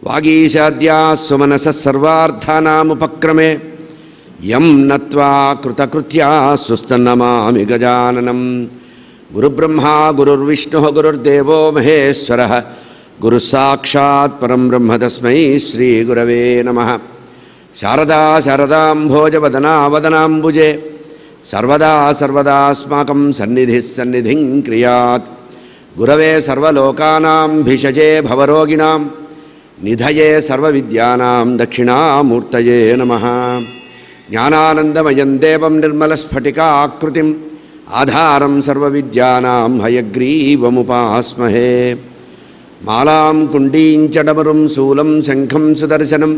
వాగీశాద్యా సుమనసః సర్వార్థానాముపక్రమే యం నత్వా కృతకృత్యా సుస్తన్నమామి గజాననం. గురుబ్రహ్మా గురుర్విష్ణుః గురుర్దేవో మహేశ్వరః గురుసాక్షాత్ పరం బ్రహ్మ తస్మై శ్రీ గురవే నమః. శారదా శారదాంభోజవదనా వదనాంబుజే సర్వదా సర్వదాస్మాకం సన్నిధిః సన్నిధిం క్రియాత్. గురవే సర్వలోకానాం భిషజే భవరోగిణాం నిధయే సర్వవిద్యానాం దక్షిణామూర్తయే నమః. జ్ఞానానందమయం దేవం నిర్మలస్ఫటికాకృతిం ఆధారం సర్వవిద్యానాం హయగ్రీవముపాస్మహే. మాలాం కుండీం చ డమరుం శూలం శంఖం సుదర్శనం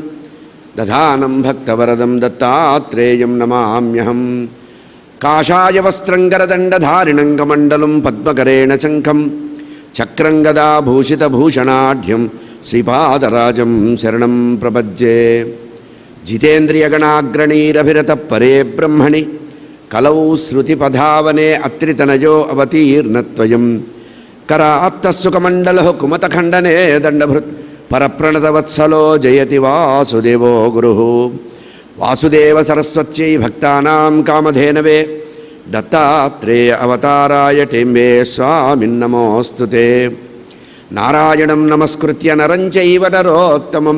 దధానం భక్తవరదం దత్తాత్రేయం నమామ్యహం. కాషాయ వస్త్రం గరదండధారిణం కమండలం పద్మకరేణ శంఖం చక్రం గదాభూషితభూషణాఢ్యం శ్రీపాదరాజం శరణం ప్రపద్యే. జితేంద్రియగణాగ్రణీరభిరత పరే బ్రహ్మణి కలౌ శృతిపధావనే అత్రితనయో అవతీర్ణత్వయం. కరాప్తసుకమండల కుమతఖండనే దండభృత్ పరప్రణతవత్సలో జయతి వాసుదేవో గురు. వాసుదేవ సరస్వత్యై భక్తానాం కామధేనవే దత్తాత్రేయ అవతారాయ టెంబే స్వామిన్నమోస్తుతే. నారాయణం నమస్కృత్య నరం చైవ నరోత్తమం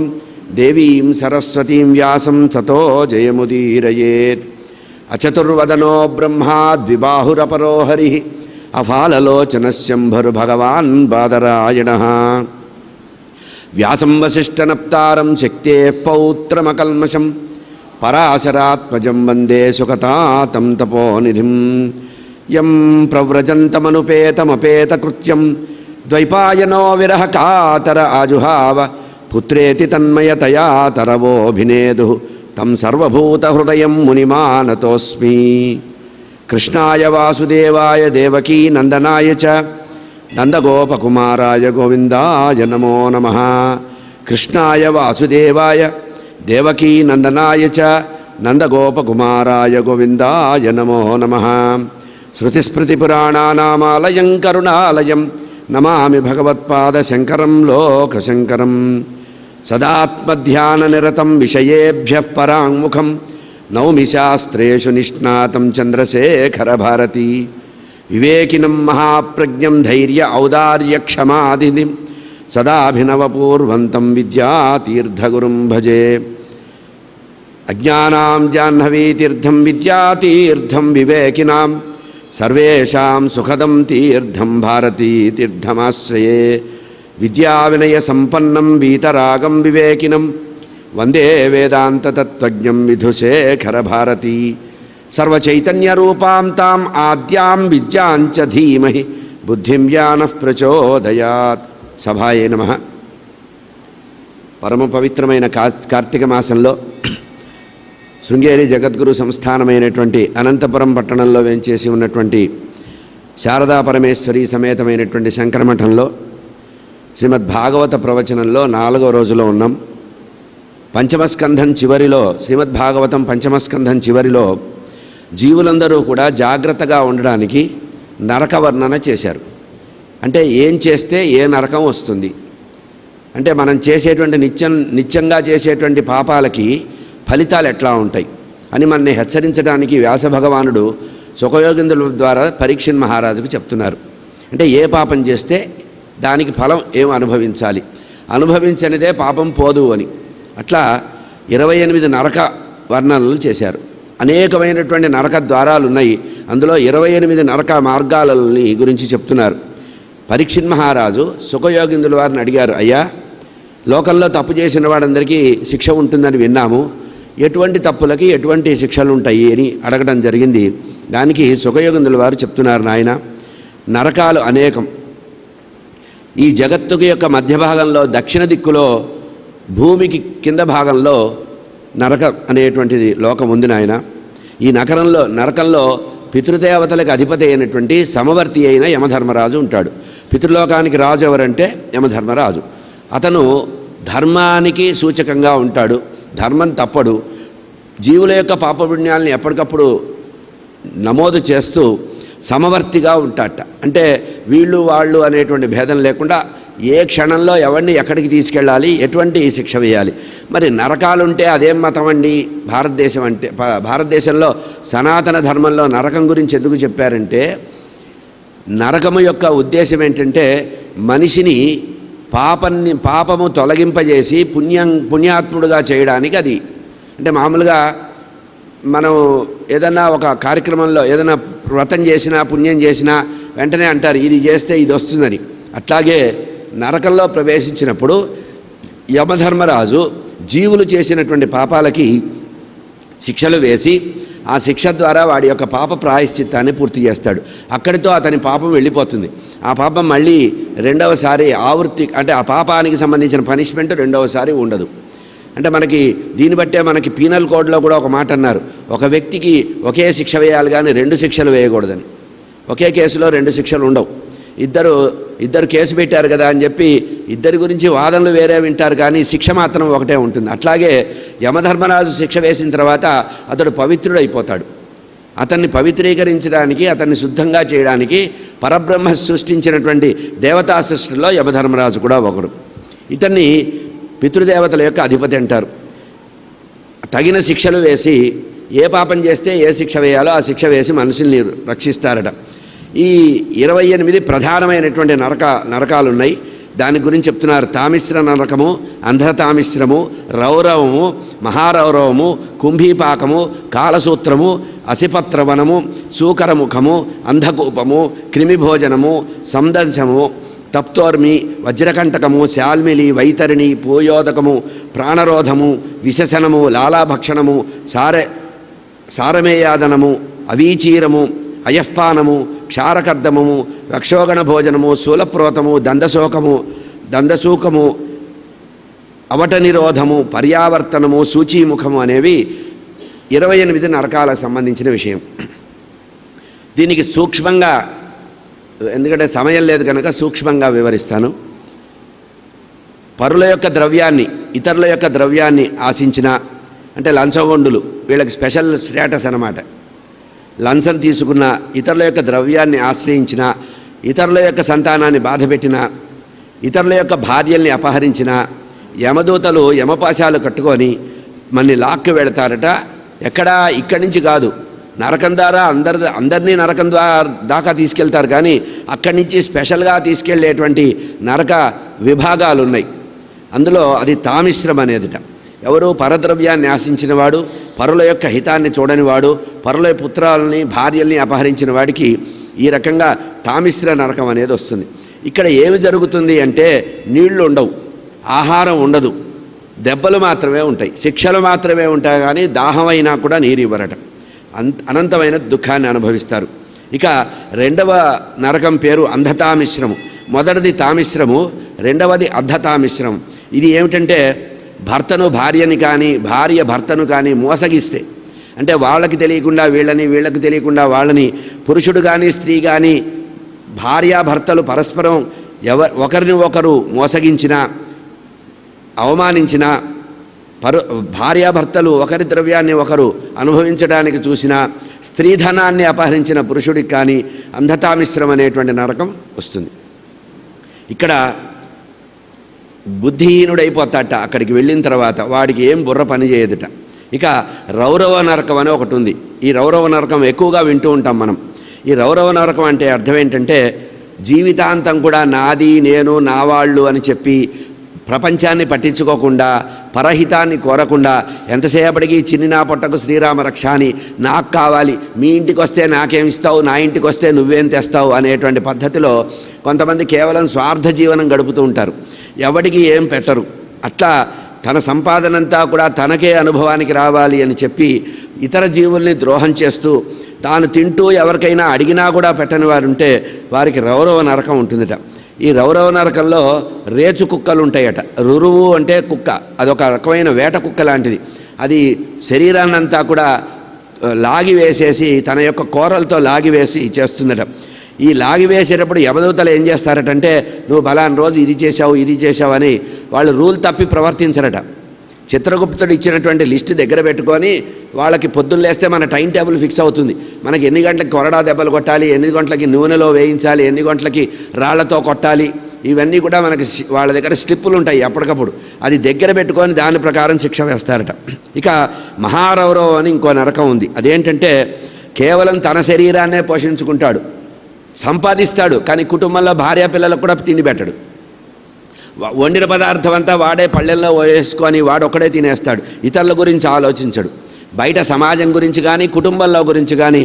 దేవీం సరస్వతీం వ్యాసం తతో జయముదీరయేత్. అచతుర్వదనో బ్రహ్మా ద్విబాహురపరో హరి అఫాలలోచనశంభరు భగవాన్ బాదరాయణః. వ్యాసం వసిష్ఠనప్తారం శక్తేః పౌత్రమకల్మషం పరాశరాత్మజం వందే సుఖతాతం తపోనిధిం. యం ప్రవ్రజంతమనుపేతమపేతకృత్యం ద్వైపాయనో విరహ కాతర ఆజుహావ పుత్రేతి తన్మయతయా తరవోభినేదుః తం సర్వభూతహృదయం మునిమానతోస్మి. కృష్ణాయ వాసుదేవాయ దేవకీ నందనాయ చ నందగోపకుమారాయ గోవిందాయ నమో నమః. కృష్ణాయ వాసుదేవాయ దేవకీ నందనాయ చ నందగోపకుమారాయ గోవిందాయ నమో నమః. శృతిస్మృతిపురాణానామాలయం కరుణాలయం నమామి భగవత్పాదశంకరం లోకశంకరం. సదాత్మధ్యాననిరతం విషయేభ్యః పరాంగుఖం నౌమి శాస్త్రేషు నిష్ణాతం చంద్రశేఖరభారతీ. వివేకినం మహాప్రజ్ఞం ధైర్య ఔదార్యక్షమాదినిం సదాభినవపూర్వంతం విద్యాతీర్థగురుం భజే. అజ్ఞానాం జాహ్నవీతీర్థం విద్యాతీర్థం వివేకినాం సర్వేషాం సుఖదం తీర్థం భారతీతీర్థమాశ్రయే. విద్యావినయ సంపన్నం వీతరాగం వివేకినం వందే వేదాంతతత్త్వజ్ఞం విధుశేఖరభారతీ. సర్వచైతన్యరూపాం తాం ఆద్యాం విద్యాంచ ధీమహి బుద్ధిం యానః ప్రచోదయాత్. సభాయే నమః. పరమ పవిత్రమైన కార్తీక మాసంలో శృంగేరి జగద్గురు సంస్థానమైనటువంటి అనంతపురం పట్టణంలో వేంచేసి ఉన్నటువంటి శారదా పరమేశ్వరి సమేతమైనటువంటి శంకరమఠంలో శ్రీమద్భాగవత ప్రవచనంలో 4వ రోజులో ఉన్నాం. పంచమస్కంధం చివరిలో శ్రీమద్భాగవతం పంచమస్కంధం చివరిలో జీవులందరూ కూడా జాగ్రత్తగా ఉండడానికి నరక వర్ణన చేశారు. అంటే ఏం చేస్తే ఏ నరకం వస్తుంది, అంటే మనం చేసేటువంటి నిత్యంగా చేసేటువంటి పాపాలకి ఫలితాలు ఎట్లా ఉంటాయి అని మనని హెచ్చరించడానికి వ్యాస భగవానుడు సుఖయోగిందుల ద్వారా పరీక్షణ్ మహారాజుకు చెప్తున్నారు. అంటే ఏ పాపం చేస్తే దానికి ఫలం ఏం అనుభవించాలి, అనుభవించనిదే పాపం పోదు అని. అట్లా 28 నరక వర్ణనలు చేశారు. అనేకమైనటువంటి నరక ద్వారాలు ఉన్నాయి. అందులో 28 నరక మార్గాలని గురించి చెప్తున్నారు. పరీక్షణ్ మహారాజు సుఖయోగిందుల వారిని అడిగారు, అయ్యా లోకంలో తప్పు చేసిన వాడందరికీ శిక్ష ఉంటుందని విన్నాము, ఎటువంటి తప్పులకి ఎటువంటి శిక్షలు ఉంటాయి అని అడగడం జరిగింది. దానికి సుఖయోగిందుల వారు చెప్తున్నారు, నాయన నరకాలు అనేకం. ఈ జగత్తుకి యొక్క మధ్య భాగంలో దక్షిణ దిక్కులో భూమికి కింద భాగంలో నరక అనేటువంటిది లోకం ఉంది నాయన. ఈ నరకంలో పితృదేవతలకు అధిపతి అయినటువంటి సమవర్తి అయిన యమధర్మరాజు ఉంటాడు. పితృలోకానికి రాజు ఎవరంటే యమధర్మరాజు. అతను ధర్మానికి సూచకంగా ఉంటాడు, ధర్మం తప్పడు. జీవుల యొక్క పాపపుణ్యాలని ఎప్పటికప్పుడు నమోదు చేస్తూ సమవర్తిగా ఉంటాడట. అంటే వీళ్ళు వాళ్ళు అనేటువంటి భేదం లేకుండా ఏ క్షణంలో ఎవరిని ఎక్కడికి తీసుకెళ్ళాలి, ఎటువంటి శిక్ష వేయాలి. మరి నరకాలుంటే అదేం మతం అండి? భారతదేశం అంటే భారతదేశంలో సనాతన ధర్మంలో నరకం గురించి ఎందుకు చెప్పారంటే, నరకము యొక్క ఉద్దేశం ఏంటంటే మనిషిని పాపము తొలగింపజేసి పుణ్యాత్ముడుగా చేయడానికి. అది అంటే మామూలుగా మనం ఏదన్నా ఒక కార్యక్రమంలో ఏదైనా వ్రతం చేసినా పుణ్యం చేసినా వెంటనే అంటారు ఇది చేస్తే ఇది వస్తుందని. అట్లాగే నరకంలో ప్రవేశించినప్పుడు యమధర్మరాజు జీవులు చేసినటువంటి పాపాలకి శిక్షలు వేసి ఆ శిక్ష ద్వారా వాడి యొక్క పాప ప్రాయశ్చిత్తాన్ని పూర్తి చేస్తాడు. అక్కడితో అతని పాపం వెళ్ళిపోతుంది. ఆ పాపం మళ్ళీ రెండవసారి ఆవృత్తి, అంటే ఆ పాపానికి సంబంధించిన పనిష్మెంట్ రెండవసారి ఉండదు. అంటే మనకి దీన్ని బట్టే మనకి పీనల్ కోడ్లో కూడా ఒక మాట అన్నారు, ఒక వ్యక్తికి ఒకే శిక్ష వేయాలి కానీ 2 శిక్షలు వేయకూడదని. ఒకే కేసులో 2 శిక్షలు ఉండవు. ఇద్దరు కేసు పెట్టారు కదా అని చెప్పి ఇద్దరి గురించి వాదనలు వేరే వింటారు కానీ శిక్ష మాత్రం ఒకటే ఉంటుంది. అట్లాగే యమధర్మరాజు శిక్ష వేసిన తర్వాత అతడు పవిత్రుడైపోతాడు. అతన్ని పవిత్రీకరించడానికి, అతన్ని శుద్ధంగా చేయడానికి పరబ్రహ్మ సృష్టించినటువంటి దేవతా సృష్టిలో యమధర్మరాజు కూడా ఒకడు. ఇతన్ని పితృదేవతల యొక్క అధిపతి అంటారు. తగిన శిక్షలు వేసి ఏ పాపం చేస్తే ఏ శిక్ష వేయాలో ఆ శిక్ష వేసి మనుషుల్ని రక్షిస్తారట. ఈ 28 ప్రధానమైనటువంటి నరకాలు ఉన్నాయి. దాని గురించి చెప్తున్నారు. తామిశ్ర నరకము, అంధతామిశ్రము, రౌరవము, మహారౌరవము, కుంభీపాకము, కాలసూత్రము, అసిపత్రవనము, సూకరముఖము, అంధకూపము, క్రిమిభోజనము, సందంశము, తప్తోర్మి, వజ్రకంటకము, శాల్మిలి, వైతరిణి, పూయోదకము, ప్రాణరోధము, విశసనము, లాలాభక్షణము, సారమేయాదనము, అవీచీరము, అయఃపానము, క్షారకర్దమము, రక్షోగణ భోజనము, శూలప్రోతము, దందశూకము, అవట నిరోధము, పర్యావర్తనము, సూచీముఖము అనేవి 28 నరకాలకు సంబంధించిన విషయం. దీనికి సూక్ష్మంగా, ఎందుకంటే సమయం లేదు కనుక సూక్ష్మంగా వివరిస్తాను. పరుల యొక్క ద్రవ్యాన్ని, ఇతరుల యొక్క ద్రవ్యాన్ని ఆశించిన, అంటే లంచగొండులు, వీళ్ళకి స్పెషల్ స్టేటస్ అన్నమాట. లంచం తీసుకున్న, ఇతరుల యొక్క ద్రవ్యాన్ని ఆశ్రయించిన, ఇతరుల యొక్క సంతానాన్ని బాధపెట్టిన, ఇతరుల యొక్క భార్యల్ని అపహరించిన యమదూతలు యమపాశాలు కట్టుకొని మన్ని లాక్కు వెళతారట. ఎక్కడా ఇక్కడి నుంచి కాదు, నరకం ద్వారా అందరినీ నరకం దాకా తీసుకెళ్తారు. కానీ అక్కడి నుంచి స్పెషల్గా తీసుకెళ్లేటువంటి నరక విభాగాలు ఉన్నాయి. అందులో అది తామిశ్రం అనేదిట. ఎవరు పరద్రవ్యాన్ని ఆశించినవాడు, పరుల యొక్క హితాన్ని చూడనివాడు, పరుల పుత్రాలని భార్యల్ని అపహరించిన వాడికి ఈ రకంగా తామిశ్ర నరకం అనేది వస్తుంది. ఇక్కడ ఏమి జరుగుతుంది అంటే నీళ్లు ఉండవు, ఆహారం ఉండదు, దెబ్బలు మాత్రమే ఉంటాయి, శిక్షలు మాత్రమే ఉంటాయి. కానీ దాహమైనా కూడా నీరు ఇవ్వరట. అనంతమైన దుఃఖాన్ని అనుభవిస్తారు. ఇక రెండవ నరకం పేరు అంధతామిశ్రము. మొదటిది తామిశ్రము, రెండవది అర్ధతామిశ్రము. ఇది ఏమిటంటే భర్తను భార్యని కానీ, భార్య భర్తను కానీ మోసగిస్తే, అంటే వాళ్ళకి తెలియకుండా వీళ్ళని, వీళ్ళకి తెలియకుండా వాళ్ళని, పురుషుడు కానీ స్త్రీ కానీ భార్యాభర్తలు పరస్పరం ఒకరిని ఒకరు మోసగించిన, అవమానించిన, భార్యాభర్తలు ఒకరి ద్రవ్యాన్ని ఒకరు అనుభవించడానికి చూసిన, స్త్రీధనాన్ని అపహరించిన పురుషుడికి కానీ అంధతామిశ్రం అనేటువంటి నరకం వస్తుంది. ఇక్కడ బుద్ధిహీనుడైపోతాట. అక్కడికి వెళ్ళిన తర్వాత వాడికి ఏం బుర్ర పని చేయదుట. ఇక రౌరవ నరకం అని ఒకటి ఉంది. ఈ రౌరవ నరకం ఎక్కువగా వింటూ ఉంటాం మనం. ఈ రౌరవ నరకం అంటే అర్థం ఏంటంటే జీవితాంతం కూడా నాది, నేను, నా వాళ్ళు అని చెప్పి ప్రపంచాన్ని పట్టించుకోకుండా, పరహితాన్ని కోరకుండా, ఎంతసేపటికి చిన్ని నా పొట్టకు శ్రీరామ రక్ష అని, నాకు కావాలి, మీ ఇంటికి వస్తే నాకేమిస్తావు, నా ఇంటికి వస్తే నువ్వేం తెస్తావు అనేటువంటి పద్ధతిలో కొంతమంది కేవలం స్వార్థ జీవనం గడుపుతూ ఉంటారు. ఎవడికి ఏం పెట్టరు. అట్లా తన సంపాదనంతా కూడా తనకే అనుభవానికి రావాలి అని చెప్పి ఇతర జీవుల్ని ద్రోహం చేస్తూ తాను తింటూ ఎవరికైనా అడిగినా కూడా పెట్టని వారు ఉంటే వారికి రౌరవ నరకం ఉంటుందట. ఈ రౌరవ నరకంలో రేచు కుక్కలు ఉంటాయట. రురువు అంటే కుక్క, అదొక రకమైన వేట కుక్క లాంటిది. అది శరీరాన్నంతా కూడా లాగివేసేసి తన యొక్క కోరలతో లాగివేసి చేస్తుందట. ఈ లాగివేసేటప్పుడు యమదూతలు ఏం చేస్తారటంటే నువ్వు బలాన్ని రోజు ఇది చేసావు, ఇది చేసావు అని వాళ్ళు రూల్ తప్పి ప్రవర్తించరట. చిత్రగుప్తుడు ఇచ్చినటువంటి లిస్టు దగ్గర పెట్టుకొని వాళ్ళకి పొద్దున్న లేస్తే మన టైం టేబుల్ ఫిక్స్ అవుతుంది. మనకి ఎన్ని గంటలకి కొరడా దెబ్బలు కొట్టాలి, ఎన్ని గంటలకి నూనెలో వేయించాలి, ఎన్ని గంటలకి రాళ్లతో కొట్టాలి, ఇవన్నీ కూడా మనకి వాళ్ళ దగ్గర స్లిప్పులు ఉంటాయి ఎప్పటికప్పుడు, అది దగ్గర పెట్టుకొని దాని ప్రకారం శిక్ష వేస్తారట. ఇక మహారౌరవం అని ఇంకో నరకం ఉంది. అదేంటంటే కేవలం తన శరీరాన్నే పోషించుకుంటాడు, సంపాదిస్తాడు, కానీ కుటుంబంలో భార్య పిల్లలకు కూడా తిండి పెట్టడు. వండిన పదార్థం అంతా వాడే పళ్ళెల్లో వేసుకొని వాడొక్కడే తినేస్తాడు, ఇతరుల గురించి ఆలోచించడు. బయట సమాజం గురించి కానీ కుటుంబంలో గురించి కానీ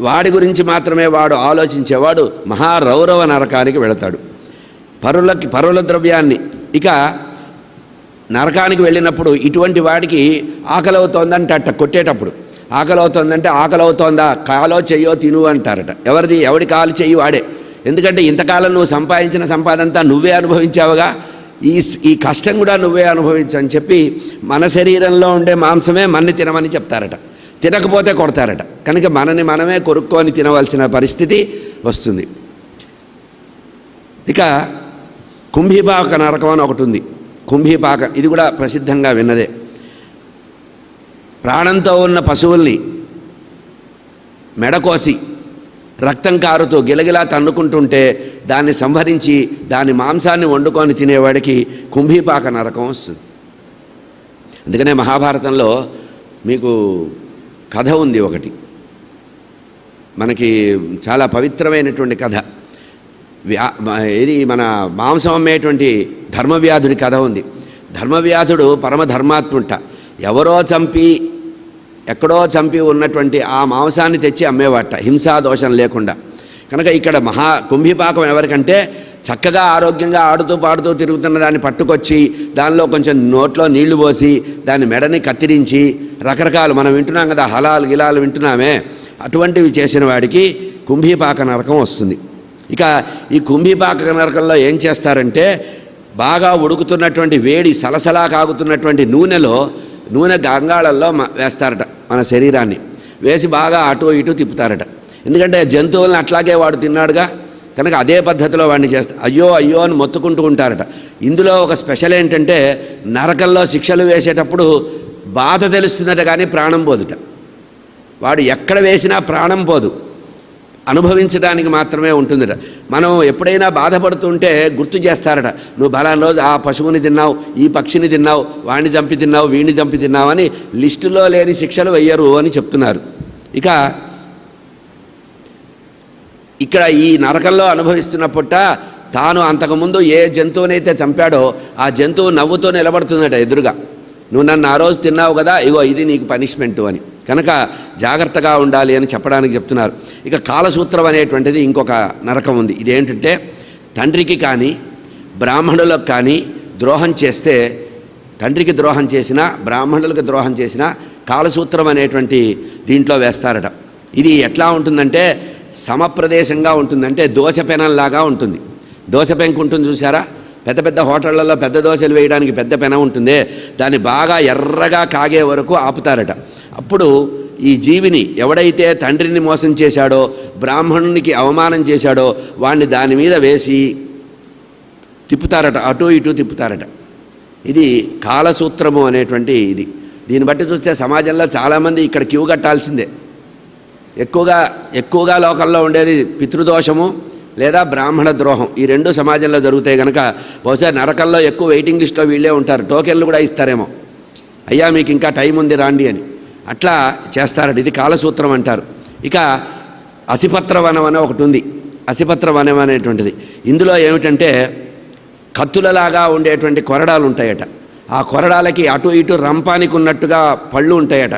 వాడి గురించి మాత్రమే వాడు ఆలోచించేవాడు మహారౌరవ నరకానికి వెళతాడు. పరుల ద్రవ్యాన్ని, ఇక నరకానికి వెళ్ళినప్పుడు ఇటువంటి వాడికి ఆకలి అవుతోందంటే అట్ట కొట్టేటప్పుడు ఆకలి అవుతోందంటే ఆకలి అవుతోందా, కాలో చెయ్యో తిను అంటారట. ఎవడి కాలు చెయ్యి వాడే. ఎందుకంటే ఇంతకాలం నువ్వు సంపాదించిన సంపాదంతా నువ్వే అనుభవించావుగా, ఈ కష్టం కూడా నువ్వే అనుభవించని చెప్పి మన శరీరంలో ఉండే మాంసమే మన్ని తినమని చెప్తారట. తినకపోతే కొడతారట. కనుక మనని మనమే కొరుక్కొని తినవలసిన పరిస్థితి వస్తుంది. ఇక కుంభీపాక నరకం అని ఒకటి ఉంది. కుంభీపాక ఇది కూడా ప్రసిద్ధంగా విన్నదే. ప్రాణంతో ఉన్న పశువుల్ని మెడకోసి రక్తం కారుతూ గిలగిలా తన్నుకుంటుంటే దాన్ని సంహరించి దాని మాంసాన్ని వండుకొని తినేవాడికి కుంభీపాక నరకం వస్తుంది. అందుకనే మహాభారతంలో మీకు కథ ఉంది ఒకటి, మనకి చాలా పవిత్రమైనటువంటి కథ. ఇది మన మాంసం అమ్మేటువంటి ధర్మవ్యాధుడి కథ ఉంది. ధర్మవ్యాధుడు పరమధర్మాత్ముట, ఎవరో చంపి ఎక్కడో చంపి ఉన్నటువంటి ఆ మాంసాన్ని తెచ్చి అమ్మేవాట, హింసా దోషం లేకుండా. కనుక ఇక్కడ కుంభీపాకం ఎవరికంటే చక్కగా ఆరోగ్యంగా ఆడుతూ పాడుతూ తిరుగుతున్న దాన్ని పట్టుకొచ్చి దానిలో కొంచెం నోట్లో నీళ్లు పోసి దాని మెడని కత్తిరించి రకరకాలు మనం వింటున్నాం కదా, హలాలు గిలాలు వింటున్నామే, అటువంటివి చేసిన వాడికి కుంభీపాక నరకం వస్తుంది. ఇక ఈ కుంభీపాక నరకంలో ఏం చేస్తారంటే బాగా ఉడుకుతున్నటువంటి వేడి సలసలా కాగుతున్నటువంటి నూనె గంగాళల్లో వేస్తారట మన శరీరాన్ని, వేసి బాగా అటు ఇటు తిప్పుతారట. ఎందుకంటే జంతువులను అట్లాగే వాడు తిన్నాడుగా, కనుక అదే పద్ధతిలో వాడిని చేస్తారు. అయ్యో అయ్యో అని మొత్తుకుంటూ ఉంటారట. ఇందులో ఒక స్పెషల్ ఏంటంటే నరకంలో శిక్షలు వేసేటప్పుడు బాధ తెలుస్తుందట కానీ ప్రాణం పోదుట. వాడు ఎక్కడ వేసినా ప్రాణం పోదు, అనుభవించడానికి మాత్రమే ఉంటుందట. మనం ఎప్పుడైనా బాధపడుతుంటే గుర్తు చేస్తారట, నువ్వు బలాన్ని రోజు ఆ పశువుని తిన్నావు, ఈ పక్షిని తిన్నావు, వాడిని చంపి తిన్నావు, వీడిని చంపి తిన్నావు అని లిస్టులో లేని శిక్షలు వెయ్యరు అని చెప్తున్నారు. ఇక ఇక్కడ ఈ నరకంలో అనుభవిస్తున్నప్పుట తాను అంతకుముందు ఏ జంతువునైతే చంపాడో ఆ జంతువు నవ్వుతో నిలబడుతుందట ఎదురుగా, నువ్వు నన్ను ఆ రోజు తిన్నావు కదా, ఇగో ఇది నీకు పనిష్మెంటు అని. కనుక జాగ్రత్తగా ఉండాలి అని చెప్పడానికి చెప్తున్నారు. ఇక కాలసూత్రం అనేటువంటిది ఇంకొక నరకం ఉంది. ఇదేంటంటే తండ్రికి కానీ బ్రాహ్మణులకు కానీ ద్రోహం చేస్తే, తండ్రికి ద్రోహం చేసినా బ్రాహ్మణులకు ద్రోహం చేసినా కాలసూత్రం అనేటువంటి దీంట్లో వేస్తారట. ఇది ఎట్లా ఉంటుందంటే సమప్రదేశంగా ఉంటుందంటే దోశ పెనంలాగా ఉంటుంది. దోశ పెంకు ఉంటుంది చూసారా, పెద్ద పెద్ద హోటళ్లలో పెద్ద దోశలు వేయడానికి పెద్ద పెనం ఉంటుందే, దాన్ని బాగా ఎర్రగా కాగే వరకు ఆపుతారట. అప్పుడు ఈ జీవిని ఎవడైతే తండ్రిని మోసం చేశాడో, బ్రాహ్మణునికి అవమానం చేశాడో వాడిని దాని మీద వేసి తిప్పుతారట, అటు ఇటు తిప్పుతారట. ఇది కాలసూత్రము అనేటువంటి ఇది. దీన్ని బట్టి చూస్తే సమాజంలో చాలామంది ఇక్కడ క్యూ కట్టాల్సిందే. ఎక్కువగా లోకల్లో ఉండేది పితృదోషము లేదా బ్రాహ్మణ ద్రోహం, ఈ రెండు సమాజంలో జరుగుతాయి. కనుక బహుశా నరకంలో ఎక్కువ వెయిటింగ్ లిస్ట్లో వీళ్ళే ఉంటారు, టోకెన్లు కూడా ఇస్తారేమో, అయ్యా మీకు ఇంకా టైం ఉంది రాండి అని, అట్లా చేస్తారట. ఇది కాలసూత్రం అంటారు. ఇక అసిపత్ర వనం అని ఒకటి ఉంది. అసిపత్ర వనం అనేటువంటిది ఇందులో ఏమిటంటే కత్తులలాగా ఉండేటువంటి కొరడాలు ఉంటాయట. ఆ కొరడాలకి అటు ఇటు రంపానికి ఉన్నట్టుగా పళ్ళు ఉంటాయట,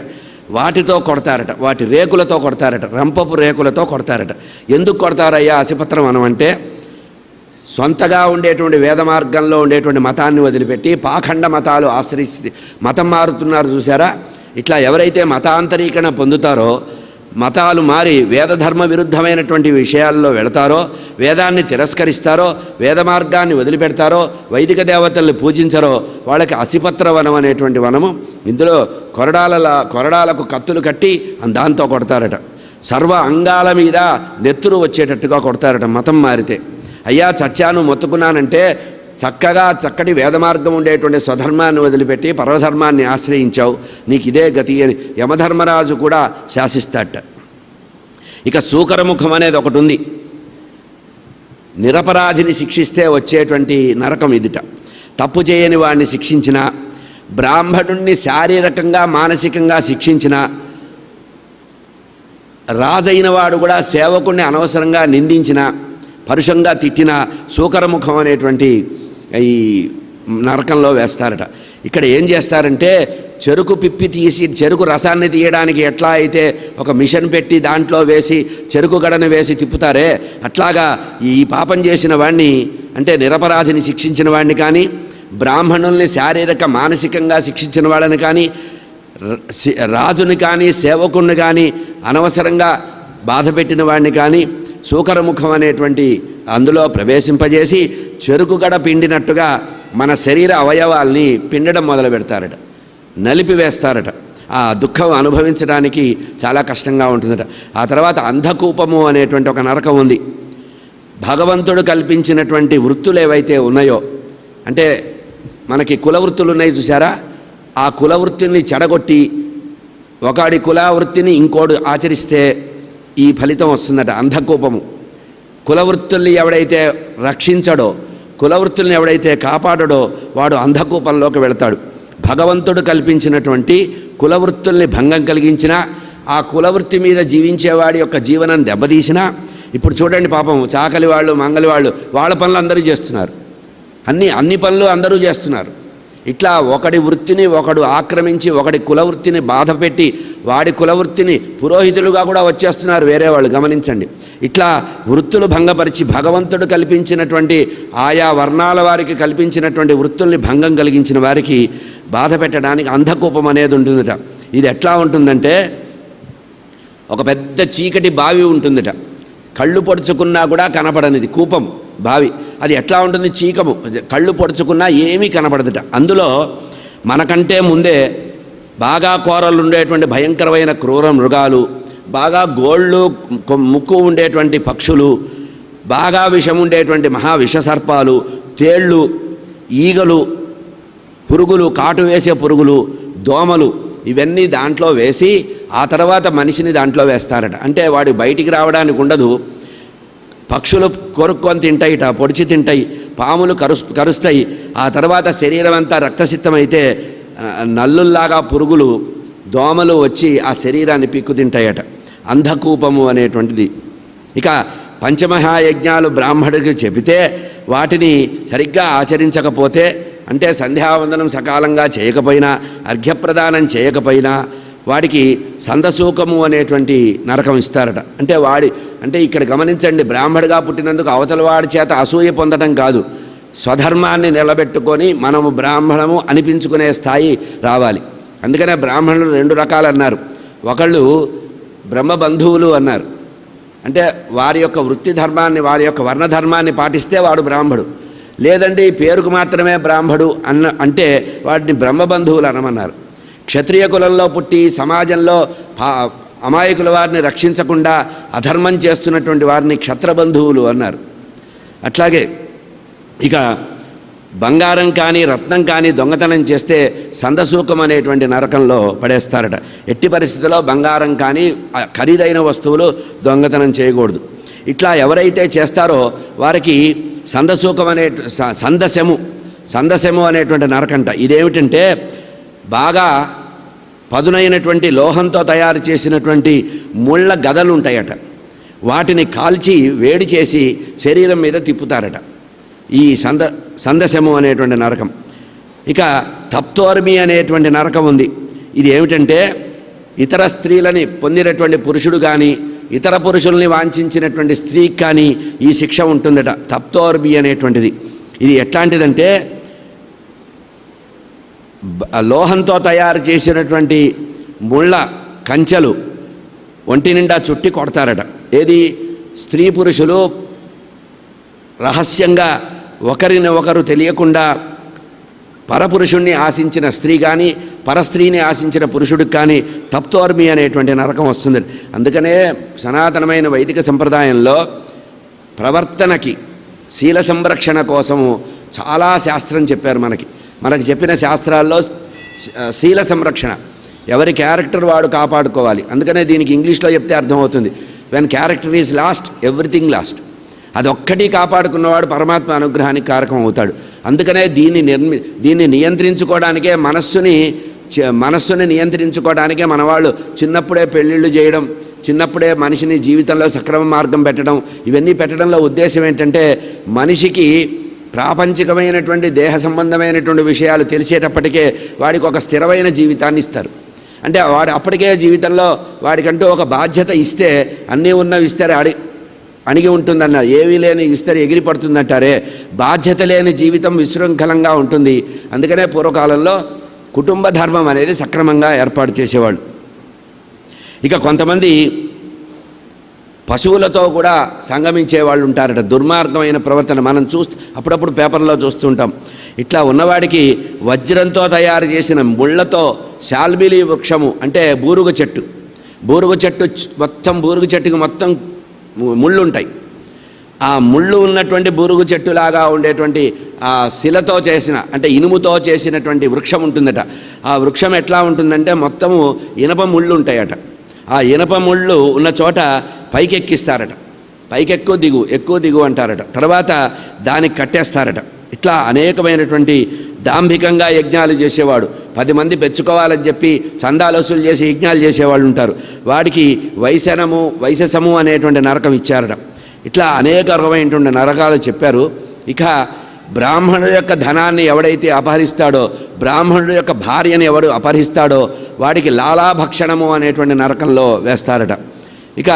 వాటితో కొడతారట, వాటి రేకులతో కొడతారట, రంపపు రేకులతో కొడతారట. ఎందుకు కొడతారయ్యా అసిపత్రం వనం అంటే, సొంతగా ఉండేటువంటి వేద మార్గంలో ఉండేటువంటి మతాన్ని వదిలిపెట్టి పాఖండ మతాలు ఆశ్రయిస్తే మతం మారుతున్నారు చూసారా, ఇట్లా ఎవరైతే మతాంతరీకరణ పొందుతారో, మతాలు మారి వేదధర్మ విరుద్ధమైనటువంటి విషయాల్లో వెళతారో, వేదాన్ని తిరస్కరిస్తారో, వేద మార్గాన్ని వదిలిపెడతారో, వైదిక దేవతల్ని పూజించరో వాళ్ళకి అసిపత్ర వనం అనేటువంటి వనము. ఇందులో కొరడాలకు కత్తులు కట్టి దాంతో కొడతారట. సర్వ అంగాల మీద నెత్తురు వచ్చేటట్టుగా కొడతారట మతం మారితే. అయ్యా చచ్చాను మొత్తుకున్నానంటే చక్కటి వేదమార్గం ఉండేటువంటి స్వధర్మాన్ని వదిలిపెట్టి పరధర్మాన్ని ఆశ్రయించావు, నీకు ఇదే గతి అని యమధర్మరాజు కూడా శాసిస్తాట. ఇక సూకరముఖం అనేది ఒకటి ఉంది. నిరపరాధిని శిక్షిస్తే వచ్చేటువంటి నరకం ఇదిట. తప్పు చేయని వాడిని శిక్షించిన, బ్రాహ్మణుణ్ణి శారీరకంగా మానసికంగా శిక్షించిన, రాజైన వాడు కూడా సేవకుణ్ణి అనవసరంగా నిందించిన, పరుషంగా తిట్టిన సూకరముఖం అనేటువంటి ఈ నరకంలో వేస్తారట. ఇక్కడ ఏం చేస్తారంటే చెరుకు పిప్పి తీసి చెరుకు రసాన్ని తీయడానికి ఎట్లా అయితే ఒక మిషన్ పెట్టి దాంట్లో వేసి చెరుకు గడను వేసి తిప్పుతారే, అట్లాగా ఈ పాపం చేసిన వాడిని అంటే నిరపరాధిని శిక్షించిన వాడిని కానీ, బ్రాహ్మణుల్ని శారీరక మానసికంగా శిక్షించిన వాళ్ళని కానీ, రాజుని కానీ సేవకుణ్ణి కానీ అనవసరంగా బాధ పెట్టిన వాడిని కానీ సూకరముఖం అనేటువంటి అందులో ప్రవేశింపజేసి చెరుకుగడ పిండినట్టుగా మన శరీర అవయవాల్ని పిండడం మొదలు పెడతారట, నలిపివేస్తారట. ఆ దుఃఖం అనుభవించడానికి చాలా కష్టంగా ఉంటుందట. ఆ తర్వాత అంధకూపము అనేటువంటి ఒక నరకం ఉంది. భగవంతుడు కల్పించినటువంటి వృత్తులు ఏవైతే ఉన్నాయో, అంటే మనకి కులవృత్తులు ఉన్నాయి చూసారా, ఆ కులవృత్తిని చెడగొట్టి ఒకడి కులవృత్తిని ఇంకోడు ఆచరిస్తే ఈ ఫలితం వస్తుందట, అంధకూపము. కులవృత్తుల్ని ఎవడైతే రక్షించడో, కులవృత్తుల్ని ఎవడైతే కాపాడడో వాడు అంధకూపంలోకి వెళతాడు. భగవంతుడు కల్పించినటువంటి కులవృత్తుల్ని భంగం కలిగించినా, ఆ కులవృత్తి మీద జీవించేవాడి యొక్క జీవనం దెబ్బతీసినా, ఇప్పుడు చూడండి పాపం చాకలి వాళ్ళు మంగలి వాళ్ళు వాళ్ళ పనులు అందరూ చేస్తున్నారు, అన్ని పనులు అందరూ చేస్తున్నారు. ఇట్లా ఒకడి వృత్తిని ఒకడు ఆక్రమించి ఒకడి కులవృత్తిని బాధ పెట్టి వాడి కులవృత్తిని పురోహితులుగా కూడా వచ్చేస్తున్నారు వేరే వాళ్ళు, గమనించండి. ఇట్లా వృత్తులు భంగపరిచి భగవంతుడు కల్పించినటువంటి ఆయా వర్ణాల వారికి కల్పించినటువంటి వృత్తుల్ని భంగం కలిగించిన వారికి బాధ పెట్టడానికి అంధకూపం అనేది ఉంటుందట. ఇది ఎట్లా ఉంటుందంటే ఒక పెద్ద చీకటి బావి ఉంటుందట, కళ్ళు పొడుచుకున్నా కూడా కనపడనిది కూపం బావి. అది ఎట్లా ఉంటుంది, చీకము, కళ్ళు పొడుచుకున్నా ఏమీ కనపడదుట. అందులో మనకంటే ముందే బాగా కోరలు ఉండేటువంటి భయంకరమైన క్రూర మృగాలు, బాగా గోళ్ళు ముక్కు ఉండేటువంటి పక్షులు, బాగా విషం ఉండేటువంటి మహావిషసర్పాలు, తేళ్ళు, ఈగలు, పురుగులు, కాటు వేసే పురుగులు, దోమలు, ఇవన్నీ దాంట్లో వేసి ఆ తర్వాత మనిషిని దాంట్లో వేస్తారట. అంటే వాడు బయటికి రావడానికి ఉండదు. పక్షులు కొరుక్కొని తింటాయిట, పొడిచి తింటాయి, పాములు కరుస్తాయి. ఆ తర్వాత శరీరం అంతా రక్తసిద్ధమైతే నల్లుల్లాగా పురుగులు, దోమలు వచ్చి ఆ శరీరాన్ని పిక్కు తింటాయట. అంధకూపము అనేటువంటిది. ఇక పంచమహాయజ్ఞాలు బ్రాహ్మణుడికి చెబితే వాటిని సరిగ్గా ఆచరించకపోతే, అంటే సంధ్యావందనం సకాలంగా చేయకపోయినా, అర్ఘ్యప్రదానం చేయకపోయినా వాడికి సందసూకము అనేటువంటి నరకం ఇస్తారట. అంటే ఇక్కడ గమనించండి, బ్రాహ్మడిగా పుట్టినందుకు అవతల వాడి చేత అసూయ పొందడం కాదు, స్వధర్మాన్ని నిలబెట్టుకొని మనము బ్రాహ్మణము అనిపించుకునే స్థాయి రావాలి. అందుకనే బ్రాహ్మణులు 2 రకాలు అన్నారు. ఒకళ్ళు బ్రహ్మబంధువులు అన్నారు, అంటే వారి యొక్క వృత్తి ధర్మాన్ని, వారి యొక్క వర్ణధర్మాన్ని పాటిస్తే వాడు బ్రాహ్మడు. లేదండి పేరుకు మాత్రమే బ్రాహ్మడు అంటే వాడిని బ్రహ్మబంధువులు అనమన్నారు. క్షత్రియ కులంలో పుట్టి సమాజంలో అమాయకుల వారిని రక్షించకుండా అధర్మం చేస్తున్నటువంటి వారిని క్షత్రబంధువులు అన్నారు. అట్లాగే ఇక బంగారం కానీ రత్నం కానీ దొంగతనం చేస్తే సందసూకం అనేటువంటి నరకంలో పడేస్తారట. ఎట్టి పరిస్థితుల్లో బంగారం కానీ ఖరీదైన వస్తువులు దొంగతనం చేయకూడదు. ఇట్లా ఎవరైతే చేస్తారో వారికి సందసూకం సందశము అనేటువంటి నరకంట. ఇదేమిటంటే బాగా పదునైనటువంటి లోహంతో తయారు చేసినటువంటి ముళ్ళ గదలు ఉంటాయట, వాటిని కాల్చి వేడి చేసి శరీరం మీద తిప్పుతారట. ఈ సందశము అనేటువంటి నరకం. ఇక తప్తోర్మి అనేటువంటి నరకం ఉంది. ఇది ఏమిటంటే ఇతర స్త్రీలని పొందినటువంటి పురుషుడు కానీ ఇతర పురుషుల్ని వాంఛించినటువంటి స్త్రీకి కానీ ఈ శిక్ష ఉంటుందట, తప్తోర్మి అనేటువంటిది. ఇది ఎట్లాంటిదంటే లోహంతో తయారు చేసినటువంటి ముళ్ళ కంచెలు ఒంటి నిండా చుట్టి కొడతారట. ఏది, స్త్రీ పురుషులు రహస్యంగా ఒకరిని ఒకరు తెలియకుండా పరపురుషుణ్ణి ఆశించిన స్త్రీ కానీ పరస్త్రీని ఆశించిన పురుషుడికి కానీ తప్తోర్మి అనేటువంటి నరకం వస్తుంది. అందుకనే సనాతనమైన వైదిక సంప్రదాయంలో ప్రవర్తనకి శీల సంరక్షణ కోసము చాలా శాస్త్రం చెప్పారు. మనకి చెప్పిన శాస్త్రాల్లో శీల సంరక్షణ, ఎవరి క్యారెక్టర్ వాడు కాపాడుకోవాలి. అందుకనే దీనికి ఇంగ్లీష్లో చెప్తే అర్థమవుతుంది, when character is lost everything last. అదొక్కటి కాపాడుకున్నవాడు పరమాత్మ అనుగ్రహానికి కారకం అవుతాడు. అందుకనే దీన్ని నియంత్రించుకోవడానికే మనస్సుని నియంత్రించుకోవడానికే మన వాళ్ళు చిన్నప్పుడే పెళ్ళిళ్ళు చేయడం, చిన్నప్పుడే మనిషిని జీవితంలో సక్రమ మార్గం పెట్టడం, ఇవన్నీ పెట్టడంలో ఉద్దేశం ఏంటంటే మనిషికి ప్రాపంచికమైనటువంటి దేహ సంబంధమైనటువంటి విషయాలు తెలిసేటప్పటికే వాడికి ఒక స్థిరమైన జీవితాన్ని ఇస్తారు. అంటే వాడు అప్పటికే జీవితంలో వాడికంటూ ఒక బాధ్యత ఇస్తే అన్నీ ఉన్నవి ఇస్తారు అణిగి ఉంటుందన్నారు. ఏవీ లేని ఇస్తారు ఎగిరి పడుతుందంటారే, బాధ్యత లేని జీవితం విశృంఖలంగా ఉంటుంది. అందుకనే పూర్వకాలంలో కుటుంబ ధర్మం అనేది సక్రమంగా ఏర్పాటు చేసేవాళ్ళు. ఇక కొంతమంది పశువులతో కూడా సంగమించే వాళ్ళు ఉంటారట. దుర్మార్గమైన ప్రవర్తన మనం అప్పుడప్పుడు పేపర్లో చూస్తుంటాం. ఇట్లా ఉన్నవాడికి వజ్రంతో తయారు చేసిన ముళ్ళతో శాల్బిలి వృక్షము అంటే బూరుగ చెట్టు మొత్తం బూరుగు చెట్టుకి మొత్తం ముళ్ళు ఉంటాయి. ఆ ముళ్ళు ఉన్నటువంటి బూరుగు చెట్టులాగా ఉండేటువంటి ఆ శిలతో చేసిన అంటే ఇనుముతో చేసినటువంటి వృక్షం ఉంటుందట. ఆ వృక్షం ఎట్లా ఉంటుందంటే మొత్తము ఇనప ముళ్ళు ఉంటాయట. ఆ ఇనప ముళ్ళు ఉన్న చోట పైకెక్కిస్తారట. ఎక్కువ దిగు అంటారట. తర్వాత దానికి కట్టేస్తారట. ఇట్లా అనేకమైనటువంటి దాంభికంగా యజ్ఞాలు చేసేవాడు, 10 మంది పెంచుకోవాలని చెప్పి చందాలు వసూలు చేసి యజ్ఞాలు చేసేవాళ్ళు ఉంటారు. వాడికి వైశసము అనేటువంటి నరకం ఇచ్చారట. ఇట్లా అనేక రకమైనటువంటి నరకాలు చెప్పారు. ఇక బ్రాహ్మణుడు యొక్క ధనాన్ని ఎవడైతే అపహరిస్తాడో, బ్రాహ్మణుడు యొక్క భార్యని ఎవడు అపహరిస్తాడో వాడికి లాలాభక్షణము అనేటువంటి నరకంలో వేస్తారట. ఇక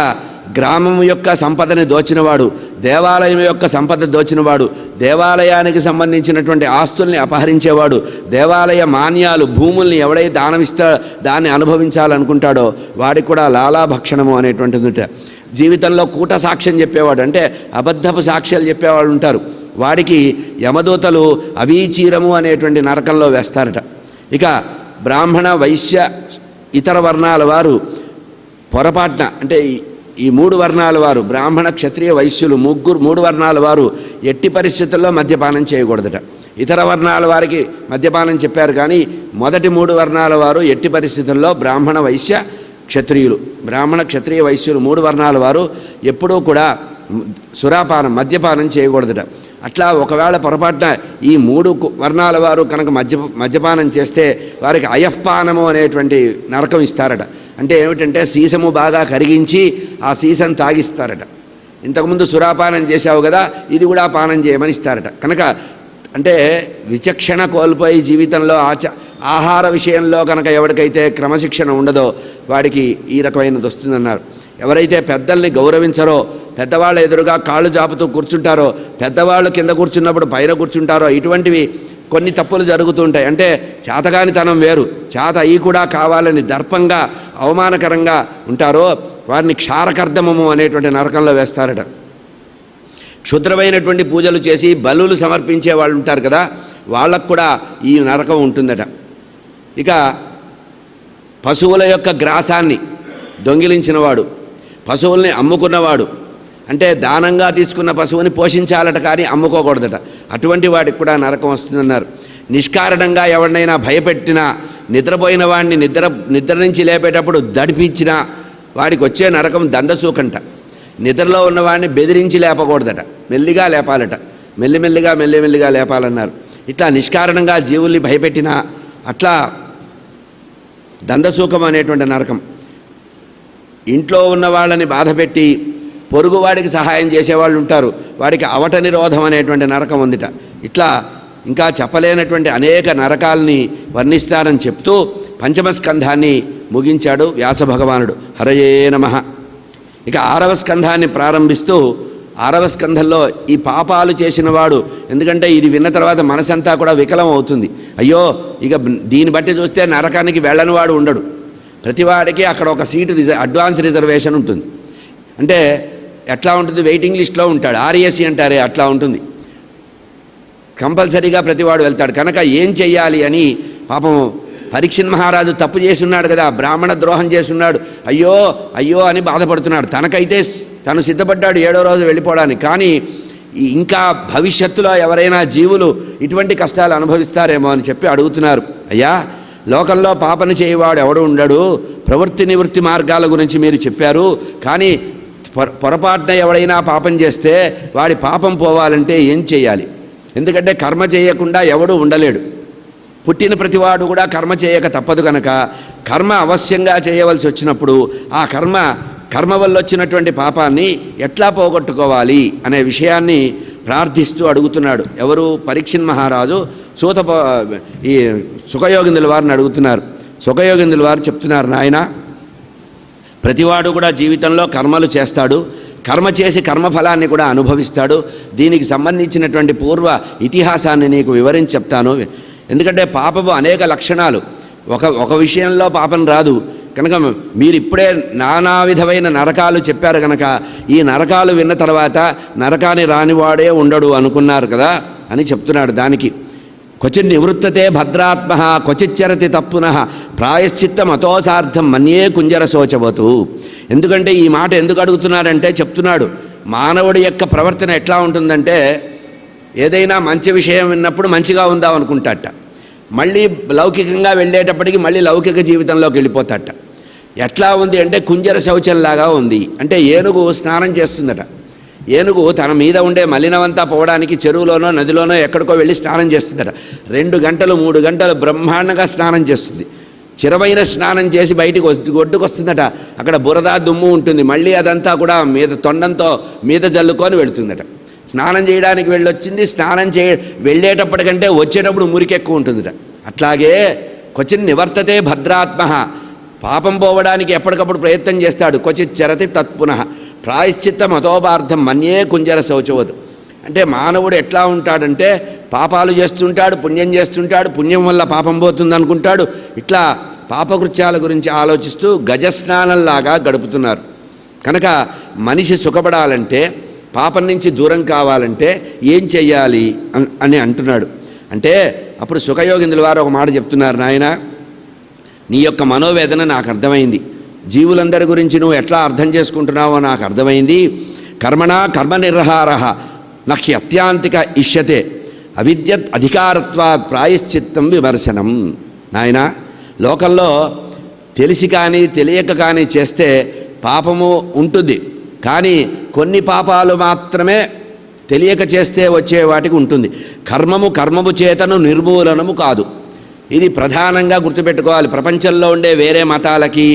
గ్రామం యొక్క సంపదని దోచినవాడు, దేవాలయం యొక్క సంపద దోచినవాడు, దేవాలయానికి సంబంధించినటువంటి ఆస్తుల్ని అపహరించేవాడు, దేవాలయ మాన్యాలు భూముల్ని ఎవడైతే దాన్ని అనుభవించాలనుకుంటాడో వాడికి కూడా లాలాభక్షణము అనేటువంటిది. జీవితంలో కూట సాక్ష్యం చెప్పేవాడు అంటే అబద్ధపు సాక్ష్యాలు చెప్పేవాళ్ళు ఉంటారు. వాడికి యమదూతలు అవీచీరము అనేటువంటి నరకంలో వేస్తారట. ఇక బ్రాహ్మణ వైశ్య ఇతర వర్ణాల వారు పొరపాటున అంటే ఈ 3 వర్ణాల వారు బ్రాహ్మణ క్షత్రియ వైశ్యులు 3 వర్ణాల వారు ఎట్టి పరిస్థితుల్లో మద్యపానం చేయకూడదట. ఇతర వర్ణాల వారికి మద్యపానం చెప్పారు కానీ మొదటి 3 వర్ణాల వారు ఎట్టి పరిస్థితుల్లో బ్రాహ్మణ వైశ్య క్షత్రియులు, బ్రాహ్మణ క్షత్రియ వైశ్యులు 3 వర్ణాల వారు ఎప్పుడూ కూడా మద్యపానం చేయకూడదట. అట్లా ఒకవేళ పొరపాటున ఈ 3 వర్ణాల వారు కనుక మద్యపానం చేస్తే వారికి అయఃపానము అనేటువంటి నరకం ఇస్తారట. అంటే ఏమిటంటే సీసము బాగా కరిగించి ఆ సీసం తాగిస్తారట. ఇంతకుముందు సురాపానం చేశావు కదా, ఇది కూడా పానం చేయమని ఇస్తారట. కనుక అంటే విచక్షణ కోల్పోయి జీవితంలో ఆహార విషయంలో కనుక ఎవరికైతే క్రమశిక్షణ ఉండదో వాడికి ఈ రకమైనది వస్తుందన్నారు. ఎవరైతే పెద్దల్ని గౌరవించరో, పెద్దవాళ్ళ ఎదురుగా కాళ్ళు జాపుతూ కూర్చుంటారో, పెద్దవాళ్ళు కింద కూర్చున్నప్పుడు పైన కూర్చుంటారో, ఇటువంటివి కొన్ని తప్పులు జరుగుతుంటాయి. అంటే చేతగానితనం వేరు, చేత అయి కూడా కావాలని దర్పంగా అవమానకరంగా ఉంటారో వారిని క్షారకర్దమము అనేటువంటి నరకంలో వేస్తారట. క్షుద్రమైనటువంటి పూజలు చేసి బలులు సమర్పించే వాళ్ళు ఉంటారు కదా, వాళ్ళకు కూడా ఈ నరకం ఉంటుందట. ఇక పశువుల యొక్క గ్రాసాన్ని దొంగిలించినవాడు, పశువుల్ని అమ్ముకున్నవాడు అంటే దానంగా తీసుకున్న పశువుని పోషించాలట కానీ అమ్ముకోకూడదట. అటువంటి వాడికి కూడా నరకం వస్తుందన్నారు. నిష్కారణంగా ఎవరినైనా భయపెట్టినా, నిద్రపోయిన వాడిని నిద్ర నుంచి లేపేటప్పుడు దడిపించినా వాడికి వచ్చే నరకం దండసూకంట. నిద్రలో ఉన్నవాడిని బెదిరించి లేపకూడదట, మెల్లిగా లేపాలట. మెల్లిమెల్లిగా లేపాలన్నారు. ఇట్లా నిష్కారణంగా జీవుల్ని భయపెట్టినా అట్లా దండసూకం అనేటువంటి నరకం. ఇంట్లో ఉన్న వాళ్ళని బాధపెట్టి పొరుగువాడికి సహాయం చేసేవాళ్ళు ఉంటారు, వాడికి అవట నిరోధం అనేటువంటి నరకం ఉందిట. ఇట్లా ఇంకా చెప్పలేనటువంటి అనేక నరకాలని వర్ణిస్తారని చెప్తూ పంచమ స్కంధాన్ని ముగించాడు వ్యాస భగవానుడు. హరయే నమః. ఇక 6వ స్కంధాన్ని ప్రారంభిస్తూ 6వ స్కంధంలో ఈ పాపాలు చేసిన వాడు, ఎందుకంటే ఇది విన్న తర్వాత మనసంతా కూడా వికలం అవుతుంది. అయ్యో ఇక దీన్ని బట్టి చూస్తే నరకానికి వెళ్ళని వాడు ఉండడు. ప్రతివాడికి అక్కడ ఒక సీటు అడ్వాన్స్ రిజర్వేషన్ ఉంటుంది. అంటే ఎట్లా ఉంటుంది, వెయిటింగ్ లిస్ట్లో ఉంటాడు, ఆర్ఎస్సి అంటారే అట్లా ఉంటుంది. కంపల్సరీగా ప్రతివాడు వెళ్తాడు. కనుక ఏం చెయ్యాలి అని పాపం పరీక్షిత్ మహారాజు తప్పు చేస్తున్నాడు కదా, బ్రాహ్మణ ద్రోహం చేస్తున్నాడు, అయ్యో అని బాధపడుతున్నాడు. తనకైతే తను సిద్ధపడ్డాడు 7వ రోజు వెళ్ళిపోవడానికి. కానీ ఇంకా భవిష్యత్తులో ఎవరైనా జీవులు ఇటువంటి కష్టాలు అనుభవిస్తారేమో అని చెప్పి అడుగుతున్నారు. అయ్యా, లోకంలో పాపన చేయవాడు ఎవడు ఉండడు, ప్రవృత్తి నివృత్తి మార్గాల గురించి మీరు చెప్పారు, కానీ పొరపాటున ఎవడైనా పాపం చేస్తే వాడి పాపం పోవాలంటే ఏం చేయాలి? ఎందుకంటే కర్మ చేయకుండా ఎవడు ఉండలేడు. పుట్టిన ప్రతివాడు కూడా కర్మ చేయక తప్పదు కనుక కర్మ అవశ్యంగా చేయవలసి వచ్చినప్పుడు ఆ కర్మ వల్ల వచ్చినటువంటి పాపాన్ని ఎట్లా పోగొట్టుకోవాలి అనే విషయాన్ని ప్రార్థిస్తూ అడుగుతున్నాడు. ఎవరు? పరీక్షిన్ మహారాజు ఈ సుఖయోగిందుల వారిని అడుగుతున్నారు. సుఖయోగిందుల వారు చెప్తున్నారు, నాయన, ప్రతివాడు కూడా జీవితంలో కర్మలు చేస్తాడు, కర్మ చేసి కర్మఫలాన్ని కూడా అనుభవిస్తాడు. దీనికి సంబంధించినటువంటి పూర్వ ఇతిహాసాన్ని నీకు వివరించి చెప్తాను. ఎందుకంటే పాపము అనేక లక్షణాలు, ఒక విషయంలో పాపం రాదు కనుక మీరు ఇప్పుడే నానా విధమైన నరకాలు చెప్పారు కనుక ఈ నరకాలు విన్న తర్వాత నరకాన్ని రానివాడే ఉండడు అనుకున్నారు కదా అని చెప్తున్నాడు. దానికి క్వచిన్ నివృత్తతే భద్రాత్మ క్వచిచ్చరతి తప్పున ప్రాయశ్చిత్తం అతోసార్థం మన్యే కుంజర శోచవతు. ఎందుకంటే ఈ మాట ఎందుకు అడుగుతున్నారంటే చెప్తున్నాడు, మానవుడి యొక్క ప్రవర్తన ఎట్లా ఉంటుందంటే ఏదైనా మంచి విషయం విన్నప్పుడు మంచిగా ఉందాం అనుకుంటాట, మళ్ళీ లౌకికంగా వెళ్ళేటప్పటికి మళ్ళీ లౌకిక జీవితంలోకి వెళ్ళిపోతాట. ఎట్లా ఉంది అంటే కుంజర శౌచంలాగా ఉంది. అంటే ఏనుగు స్నానం చేస్తుందట. ఏనుగు తన మీద ఉండే మలినమంతా పోవడానికి చెరువులోనో నదిలోనో ఎక్కడికో వెళ్ళి స్నానం చేస్తుందట. 2 గంటలు 3 గంటలు బ్రహ్మాండంగా స్నానం చేస్తుంది. చిరమైన స్నానం చేసి బయటికి ఒడ్డుకొస్తుందట. అక్కడ బురద దుమ్ము ఉంటుంది, మళ్ళీ అదంతా కూడా తొండంతో మీద జల్లుకొని వెళుతుందట. స్నానం చేయడానికి వెళ్ళొచ్చింది, వెళ్ళేటప్పటికంటే వచ్చేటప్పుడు మురికి ఎక్కువ ఉంటుందట. అట్లాగే క్వచిన్ నివర్తతే భద్రాత్మ, పాపం పోవడానికి ఎప్పటికప్పుడు ప్రయత్నం చేస్తాడు. క్వచిత్ చరతి తత్పునః ప్రాయశ్చిత్తం అతోపార్థం మన్యే కుంజర శౌచవదు. అంటే మానవుడు ఎట్లా ఉంటాడంటే పాపాలు చేస్తుంటాడు, పుణ్యం చేస్తుంటాడు, పుణ్యం వల్ల పాపం పోతుంది అనుకుంటాడు. ఇట్లా పాపకృత్యాల గురించి ఆలోచిస్తూ గజస్నానంలాగా గడుపుతున్నారు. కనుక మనిషి సుఖపడాలంటే, పాపం నుంచి దూరం కావాలంటే ఏం చెయ్యాలి అని అంటున్నాడు. అంటే అప్పుడు సుఖయోగిందుల వారు ఒక మాట చెప్తున్నారు, నాయన, నీ యొక్క మనోవేదన నాకు అర్థమైంది, జీవులందరి గురించి నువ్వు ఎట్లా అర్థం చేసుకుంటున్నావో నాకు అర్థమైంది. కర్మణా కర్మ నిర్హార నహ్య అత్యాంతిక ఇష్యతే అవిద్యత్ అధికారత్వాత్ ప్రాయశ్చిత్తం విమర్శనం. నాయన, లోకంలో తెలిసి కానీ తెలియక కానీ చేస్తే పాపము ఉంటుంది, కానీ కొన్ని పాపాలు మాత్రమే తెలియక చేస్తే వచ్చే వాటికి ఉంటుంది. కర్మము చేతను నిర్మూలనము కాదు. ఇది ప్రధానంగా గుర్తుపెట్టుకోవాలి. ప్రపంచంలో ఉండే వేరే మతాలకి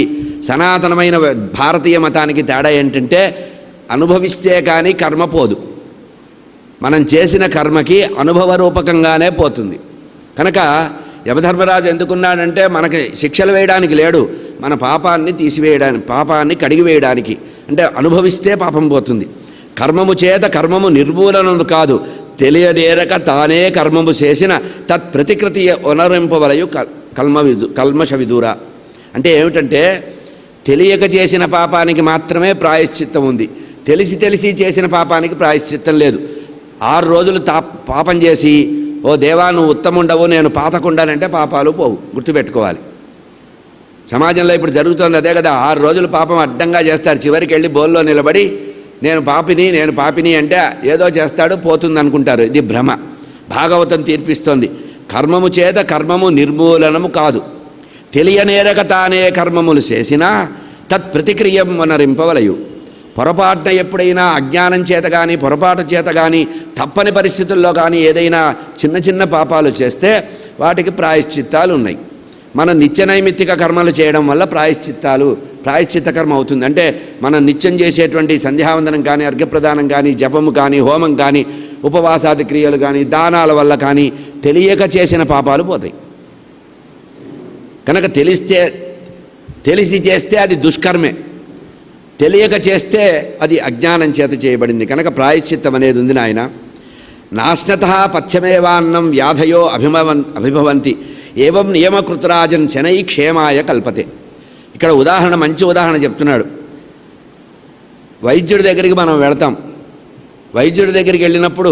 సనాతనమైన భారతీయ మతానికి తేడా ఏంటంటే అనుభవిస్తే కానీ కర్మ పోదు. మనం చేసిన కర్మకి అనుభవ రూపకంగానే పోతుంది. కనుక యమధర్మరాజు ఎందుకున్నాడంటే మనకి శిక్షలు వేయడానికి లేడు, మన పాపాన్ని తీసివేయడానికి, పాపాన్ని కడిగివేయడానికి. అంటే అనుభవిస్తే పాపం పోతుంది. కర్మము చేత కర్మము నిర్మూలనను కాదు, తెలియనేరక తానే కర్మము చేసిన తత్ప్రతికృతి ఉనరింపవలయు కల్మష విదూర. అంటే ఏమిటంటే తెలియక చేసిన పాపానికి మాత్రమే ప్రాయశ్చిత్తం ఉంది, తెలిసి చేసిన పాపానికి ప్రాయశ్చిత్తం లేదు. 6 రోజులు పాపం చేసి ఓ దేవా నువ్వు ఉత్తముండవు నేను పాతకుండానంటే పాపాలు పోవు, గుర్తుపెట్టుకోవాలి. సమాజంలో ఇప్పుడు జరుగుతుంది అదే కదా. 6 రోజులు పాపం అడ్డంగా చేస్తారు, చివరికి వెళ్ళి బోల్లో నిలబడి నేను పాపిని అంటే ఏదో చేస్తాడు పోతుంది అనుకుంటారు. ఇది భ్రమ. భాగవతం తీర్పిస్తోంది, కర్మము చేత కర్మము నిర్మూలనము కాదు, తెలియనేరక తానే కర్మములు చేసినా తత్ప్రతిక్రియం వనరింపవలయు. పొరపాటున ఎప్పుడైనా అజ్ఞానం చేత కానీ పొరపాటు చేత కానీ తప్పని పరిస్థితుల్లో కానీ ఏదైనా చిన్న పాపాలు చేస్తే వాటికి ప్రాయశ్చిత్తాలు ఉన్నాయి. మనం నిత్యనైమిత్తిక కర్మలు చేయడం వల్ల ప్రాయశ్చిత్త కర్మ అవుతుంది. అంటే మనం నిత్యం చేసేటువంటి సంధ్యావందనం కానీ, అర్ఘ్యప్రదానం కానీ, జపము కానీ, హోమం కానీ, ఉపవాసాది క్రియలు కానీ, దానాల వల్ల కానీ తెలియక చేసిన పాపాలు పోతాయి. కనుక తెలిసి చేస్తే అది దుష్కర్మే, తెలియక చేస్తే అది అజ్ఞానం చేత చేయబడింది. కనుక ప్రాయశ్చిత్తం అనేది ఉంది నాయన. నాశ్నత పథ్యమేవాన్నం వ్యాధయో అభిభవంతి ఏవం నియమకృతరాజన్ శనై క్షేమాయ కల్పతే. ఇక్కడ మంచి ఉదాహరణ చెప్తున్నాడు. వైద్యుడి దగ్గరికి మనం వెళతాం. వైద్యుడి దగ్గరికి వెళ్ళినప్పుడు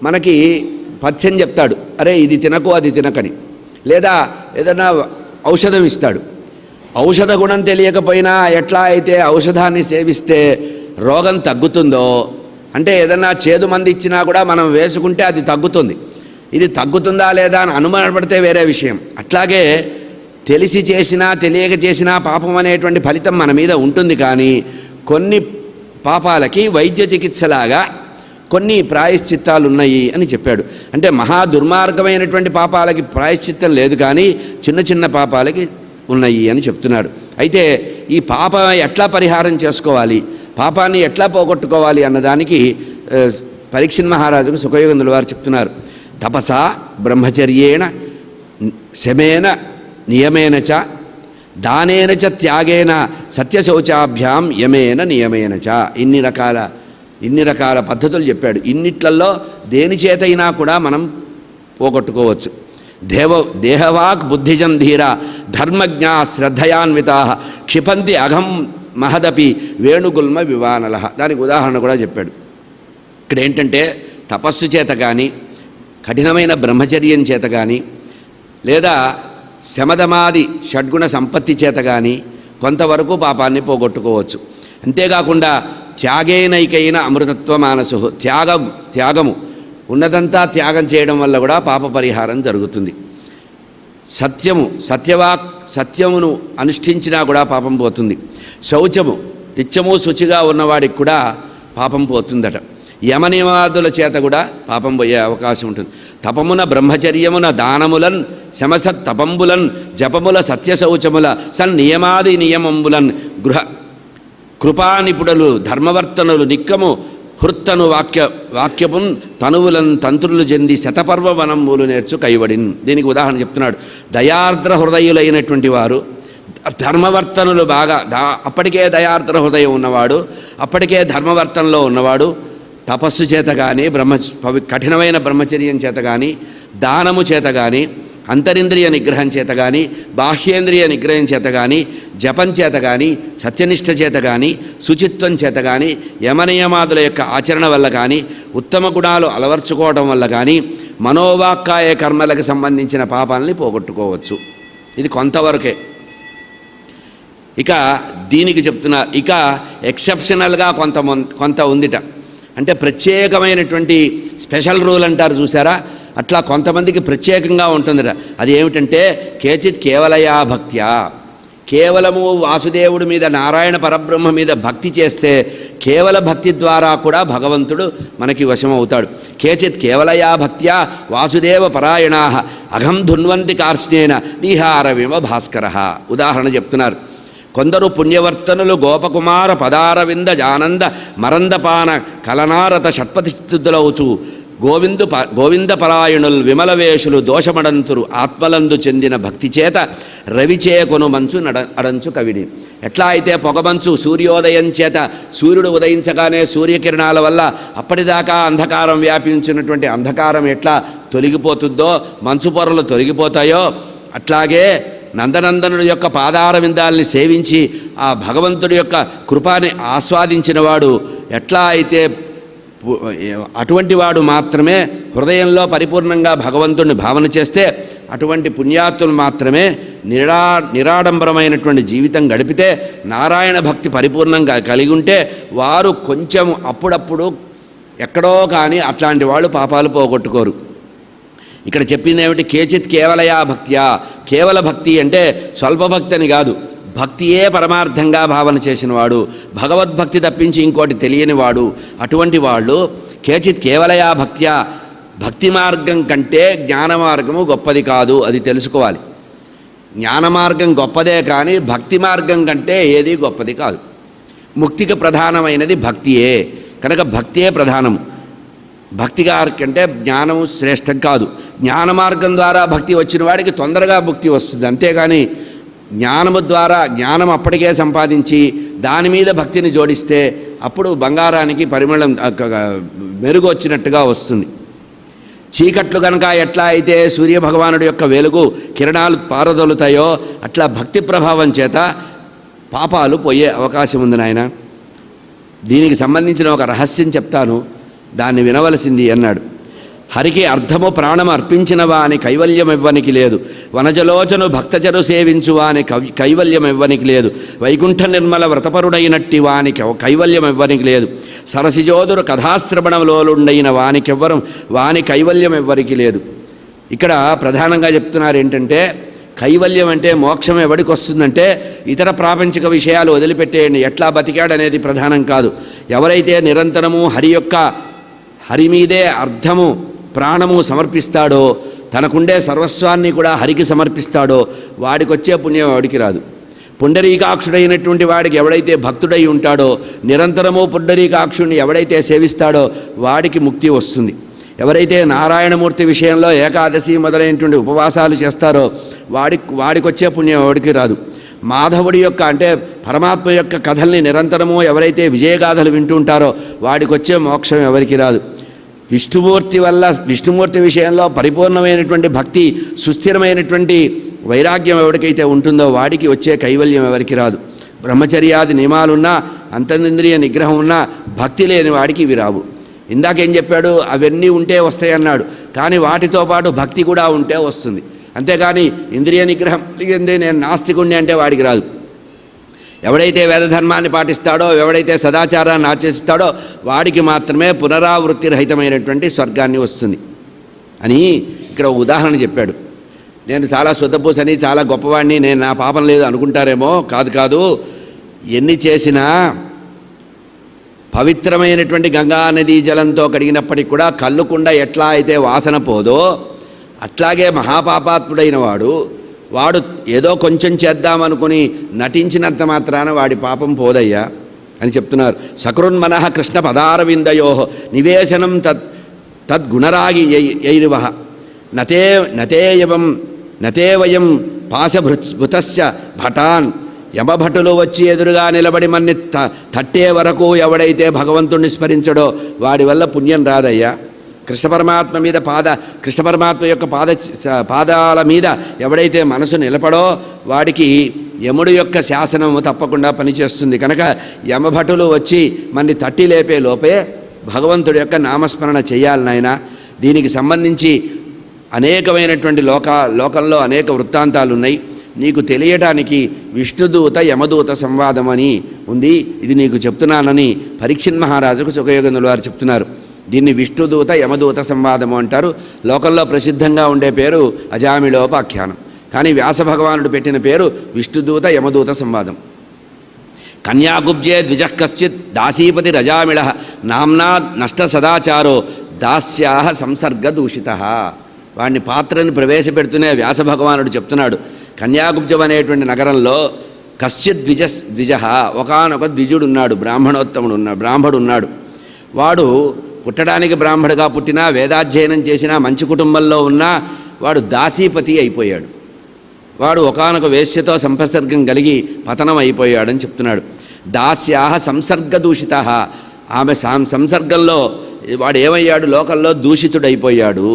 మనకి పథ్యం చెప్తాడు, అరే ఇది తినకు అది తినకని, లేదా ఏదైనా ఔషధం ఇస్తాడు. ఔషధ గుణం తెలియకపోయినా ఎట్లా అయితే ఔషధాన్ని సేవిస్తే రోగం తగ్గుతుందో, అంటే ఏదన్నా చేదు మంది ఇచ్చినా కూడా మనం వేసుకుంటే అది తగ్గుతుంది. ఇది తగ్గుతుందా లేదా అని అనుమానపడితే వేరే విషయం. అట్లాగే తెలిసి చేసినా తెలియక చేసినా పాపం అనేటువంటి ఫలితం మన మీద ఉంటుంది. కానీ కొన్ని పాపాలకి వైద్య చికిత్సలాగా కొన్ని ప్రాయశ్చిత్తాలు ఉన్నాయి అని చెప్పాడు. అంటే మహా దుర్మార్గమైనటువంటి పాపాలకి ప్రాయశ్చిత్తం లేదు, కానీ చిన్న చిన్న పాపాలకి ఉన్నాయి అని చెప్తున్నాడు. అయితే ఈ పాపం ఎట్లా పరిహారం చేసుకోవాలి, పాపాన్ని ఎట్లా పోగొట్టుకోవాలి అన్నదానికి పరీక్షణ్ మహారాజుకు సుఖయోగందుల వారు చెప్తున్నారు. తపసా బ్రహ్మచర్యేణ శమేన నియమేన చ దానేన చ త్యాగేన సత్యశౌచాభ్యాం యమేన నియమేన చ. ఇన్ని రకాల పద్ధతులు చెప్పాడు. ఇన్నిట్లలో దేని చేతైనా కూడా మనం పోగొట్టుకోవచ్చు. దేహవాక్ బుద్ధిజం ధీర ధర్మజ్ఞా శ్రద్ధయాన్వితా క్షిపంతి అఘం మహదపి వేణుగుల్మ వివానల. దానికి ఉదాహరణ కూడా చెప్పాడు. ఇక్కడ ఏంటంటే తపస్సు చేత కానీ, కఠినమైన బ్రహ్మచర్యం చేత కానీ, లేదా శమదమాది షడ్గుణ సంపత్తి చేత కానీ కొంతవరకు పాపాన్ని పోగొట్టుకోవచ్చు. అంతేకాకుండా త్యాగేనైకైన అమృతత్వ మానసు, త్యాగము ఉన్నదంతా త్యాగం చేయడం వల్ల కూడా పాప పరిహారం జరుగుతుంది. సత్యమును అనుష్ఠించినా కూడా పాపం పోతుంది. శౌచము నిత్యము శుచిగా ఉన్నవాడికి కూడా పాపం పోతుందట. యమనియమాదుల చేత కూడా పాపం పోయే అవకాశం ఉంటుంది. తపమున బ్రహ్మచర్యమున దానములన్ శమసత్ తపంబులన్ జపముల సత్యశౌచముల సన్నియమాది నియమంబులన్ కృపానిపుడలు ధర్మవర్తనులు నిక్కము హృత్తను వాక్యపున్ తనువులను తంత్రులు చెంది శతపర్వ వనములు నేర్చు కైవడిన్. దీనికి ఉదాహరణ చెప్తున్నాడు. దయార్ద్ర హృదయులైనటువంటి వారు, ధర్మవర్తనులు బాగా అప్పటికే దయార్ద్ర హృదయం ఉన్నవాడు, అప్పటికే ధర్మవర్తనలో ఉన్నవాడు తపస్సు చేత కానీ, కఠినమైన బ్రహ్మచర్యం చేత కానీ, దానము చేత కానీ, అంతరింద్రియ నిగ్రహం చేత కానీ, బాహ్యేంద్రియ నిగ్రహం చేత కానీ, జపం చేత కానీ, సత్యనిష్ట చేత కానీ, శుచిత్వం చేత కానీ, యమనియమాదుల యొక్క ఆచరణ వల్ల కానీ, ఉత్తమ గుణాలు అలవర్చుకోవడం వల్ల కానీ మనోవాక్కాయ కర్మలకు సంబంధించిన పాపాలని పోగొట్టుకోవచ్చు. ఇది కొంతవరకే. ఇక దీనికి చెప్తున్నా, ఇక ఎక్సెప్షనల్గా కొంత ఉందిట. అంటే ప్రత్యేకమైనటువంటి స్పెషల్ రూల్ అంటారు చూసారా, అట్లా కొంతమందికి ప్రత్యేకంగా ఉంటుందిట. అది ఏమిటంటే కేచిత్ కేవలయా భక్త్యా, కేవలము వాసుదేవుడి మీద, నారాయణ పరబ్రహ్మ మీద భక్తి చేస్తే కేవల భక్తి ద్వారా కూడా భగవంతుడు మనకి వశమవుతాడు. కేచిత్ కేవలయా భక్త్యా వాసుదేవ పరాయణా అఘం ధున్వంతి కార్ష్ణేన నిహారవిమ భాస్కర. ఉదాహరణ చెప్తున్నారు. కొందరు పుణ్యవర్తనులు గోపకుమార పదారవింద జానంద మరందపాన కలనారత షట్పతిస్థుతులవుచు గోవిందపరాయణులు విమలవేషులు దోషమడంతురు ఆత్మలందు చెందిన భక్తి చేత రవిచేకొను మంచు అడంచు కవిడి. ఎట్లా అయితే పొగమంచు సూర్యోదయం చేత, సూర్యుడు ఉదయించగానే సూర్యకిరణాల వల్ల అప్పటిదాకా అంధకారం వ్యాపించినటువంటి అంధకారం ఎట్లా తొలగిపోతుందో, మంచు పొరలు తొలగిపోతాయో, అట్లాగే నందనందనుడి యొక్క పాదార విందాల్ని సేవించి ఆ భగవంతుడి యొక్క కృపాని ఆస్వాదించిన వాడు ఎట్లా అయితే, అటువంటి వాడు మాత్రమే హృదయంలో పరిపూర్ణంగా భగవంతుడిని భావన చేస్తే, అటువంటి పుణ్యాత్తులు మాత్రమే నిరాడంబరమైనటువంటి జీవితం గడిపితే, నారాయణ భక్తి పరిపూర్ణంగా కలిగి ఉంటే వారు కొంచెం అప్పుడప్పుడు ఎక్కడో కానీ అట్లాంటి వాళ్ళు పాపాలు పోగొట్టుకోరు. ఇక్కడ చెప్పింది ఏమిటి? కేచిత్ కేవలయా భక్త్యా. కేవల భక్తి అంటే స్వల్ప భక్తి అని కాదు, భక్తియే పరమార్థంగా భావన చేసినవాడు, భగవద్భక్తి తప్పించి ఇంకోటి తెలియనివాడు. అటువంటి వాళ్ళు కేచిత్ కేవలయా భక్త్యా, భక్తి మార్గం కంటే జ్ఞాన మార్గము గొప్పది కాదు, అది తెలుసుకోవాలి. జ్ఞాన మార్గం గొప్పదే కానీ భక్తి మార్గం కంటే ఏది గొప్పది కాదు. ముక్తికి ప్రధానమైనది భక్తియే కనుక భక్తియే ప్రధానము. భక్తిగా కంటే జ్ఞానము శ్రేష్టం కాదు. జ్ఞాన మార్గం ద్వారా భక్తి వచ్చిన వాడికి తొందరగా భక్తి వస్తుంది, అంతేగాని జ్ఞానము ద్వారా జ్ఞానం అప్పటికే సంపాదించి దాని మీద భక్తిని జోడిస్తే అప్పుడు బంగారానికి పరిమళం మెరుగు వచ్చినట్టుగా వస్తుంది. చీకట్లు కనుక ఎట్లా అయితే సూర్యభగవానుడి యొక్క వెలుగు కిరణాలు పారదొలుతాయో అట్లా భక్తి ప్రభావం చేత పాపాలు పోయే అవకాశం ఉంది నాయన. దీనికి సంబంధించిన ఒక రహస్యం చెప్తాను, దాన్ని వినవలసింది అన్నాడు. హరికి అర్థము ప్రాణము అర్పించిన వాని కైవల్యం ఇవ్వనికి లేదు, వనజలోచను భక్తజరు సేవించు వాని కైవల్యం ఇవ్వనికి లేదు, వైకుంఠ నిర్మల వ్రతపరుడైనట్టి వానికి కైవల్యం ఇవ్వనికి లేదు, సరసిజోదురు కథాశ్రవణలోలుండైన వాని కైవల్యం ఇవ్వరికి లేదు. ఇక్కడ ప్రధానంగా చెప్తున్నారు ఏంటంటే కైవల్యం అంటే మోక్షం ఎవడికి వస్తుందంటే ఇతర ప్రాపంచిక విషయాలు వదిలిపెట్టేయండి, ఎట్లా బతికాడనేది ప్రధానం కాదు. ఎవరైతే నిరంతరము హరి మీదే అర్థము ప్రాణము సమర్పిస్తాడో, తనకుండే సర్వస్వాన్ని కూడా హరికి సమర్పిస్తాడో వాడికి వచ్చే పుణ్యం ఎవడికి రాదు. పుండరీకాక్షుడైనటువంటి వాడికి ఎవడైతే భక్తుడై ఉంటాడో, నిరంతరము పుండరీకాక్షుడిని ఎవడైతే సేవిస్తాడో వాడికి ముక్తి వస్తుంది. ఎవరైతే నారాయణమూర్తి విషయంలో ఏకాదశి మొదలైనటువంటి ఉపవాసాలు చేస్తారో వాడికి వచ్చే పుణ్యం ఎవడికి రాదు. మాధవుడి యొక్క అంటే పరమాత్మ యొక్క కథల్ని నిరంతరము ఎవరైతే విజయగాథలు వింటుంటారో వాడికి వచ్చే మోక్షం ఎవరికి రాదు. విష్ణుమూర్తి విషయంలో పరిపూర్ణమైనటువంటి భక్తి, సుస్థిరమైనటువంటి వైరాగ్యం ఎవరికైతే ఉంటుందో వాడికి వచ్చే కైవల్యం ఎవరికి రాదు. బ్రహ్మచర్యాది నియమాలున్నా, అంతరింద్రియ నిగ్రహం ఉన్నా భక్తి లేని వాడికి ఇవి రావు. ఇందాకేం చెప్పాడు, అవన్నీ ఉంటే వస్తాయన్నాడు, కానీ వాటితో పాటు భక్తి కూడా ఉంటే వస్తుంది. అంతేగాని ఇంద్రియ నిగ్రహం నేను నాస్తికుణ్ణి అంటే వాడికి రాదు. ఎవడైతే వేదధర్మాన్ని పాటిస్తాడో, ఎవడైతే సదాచారాన్ని ఆచరిస్తాడో వాడికి మాత్రమే పునరావృత్తి రహితమైనటువంటి స్వర్గాన్ని వస్తుంది అని ఇక్కడ ఉదాహరణ చెప్పాడు. నేను చాలా శుద్ధపూసని, చాలా గొప్పవాడిని, నేను నా పాపం లేదు అనుకుంటారేమో. కాదు, ఎన్ని చేసినా పవిత్రమైనటువంటి గంగా నదీ జలంతో కడిగినప్పటికి కూడా కళ్ళుకుండా ఎట్లా అయితే వాసన పోదో అట్లాగే మహాపాపాత్ముడైన వాడు ఏదో కొంచెం చేద్దామనుకుని నటించినంత మాత్రాన వాడి పాపం పోదయ్యా అని చెప్తున్నారు. సకృన్మనః కృష్ణ పదారవిందయో నివేశనం తద్గుణరాగి యైర్వ నతే వయం పాశభృతస్య భటాన్. యమభటులు వచ్చి ఎదురుగా నిలబడి మన్ని తట్టే వరకు ఎవడైతే భగవంతుణ్ణి స్మరించడో వాడి వల్ల పుణ్యం రాదయ్యా. కృష్ణ పరమాత్మ యొక్క పాదాల మీద ఎవడైతే మనసు నిలపడో వాడికి యముడు యొక్క శాసనము తప్పకుండా పనిచేస్తుంది. కనుక యమభటులు వచ్చి మన్ని తట్టి లేపే లోపే భగవంతుడి యొక్క నామస్మరణ చేయాలి నాయన. దీనికి సంబంధించి అనేకమైనటువంటి లోకంలో అనేక వృత్తాంతాలు ఉన్నాయి. నీకు తెలియటానికి విష్ణుదూత యమదూత సంవాదం అని ఉంది. ఇది నీకు చెప్తున్నానని పరీక్షిత్ మహారాజుకు సుఖయోగేంద్రుల వారు చెప్తున్నారు. దీన్ని విష్ణుదూత యమదూత సంవాదము అంటారు. లోకంలో ప్రసిద్ధంగా ఉండే పేరు అజామిళోపాఖ్యానం, కానీ వ్యాస భగవానుడు పెట్టిన పేరు విష్ణుదూత యమదూత సంవాదం. కన్యాగుబ్జే ద్విజ కశ్చిత్ దాసీపతి రజామిళ నామ్నా నష్ట సదాచారో దాస్యాహ సంసర్గ దూషిత. వాడిని పాత్రని ప్రవేశపెడుతూనే వ్యాస భగవానుడు చెప్తున్నాడు, కన్యాగుబ్జం అనేటువంటి నగరంలో కశ్చిత్ ద్విజ ఒకానొక ద్విజుడు ఉన్నాడు, బ్రాహ్మడు ఉన్నాడు. వాడు పుట్టడానికి బ్రాహ్మడుగా పుట్టినా, వేదాధ్యయనం చేసినా, మంచి కుటుంబంలో ఉన్నా వాడు దాసీపతి అయిపోయాడు. వాడు ఒకానొక వేశ్యతో సంపర్కం కలిగి పతనం అయిపోయాడని చెప్తున్నాడు. దాస్యాహ సంసర్గ దూషిత. ఆమె సంసర్గంలో వాడు ఏమయ్యాడు, లోకంలో దూషితుడైపోయాడు.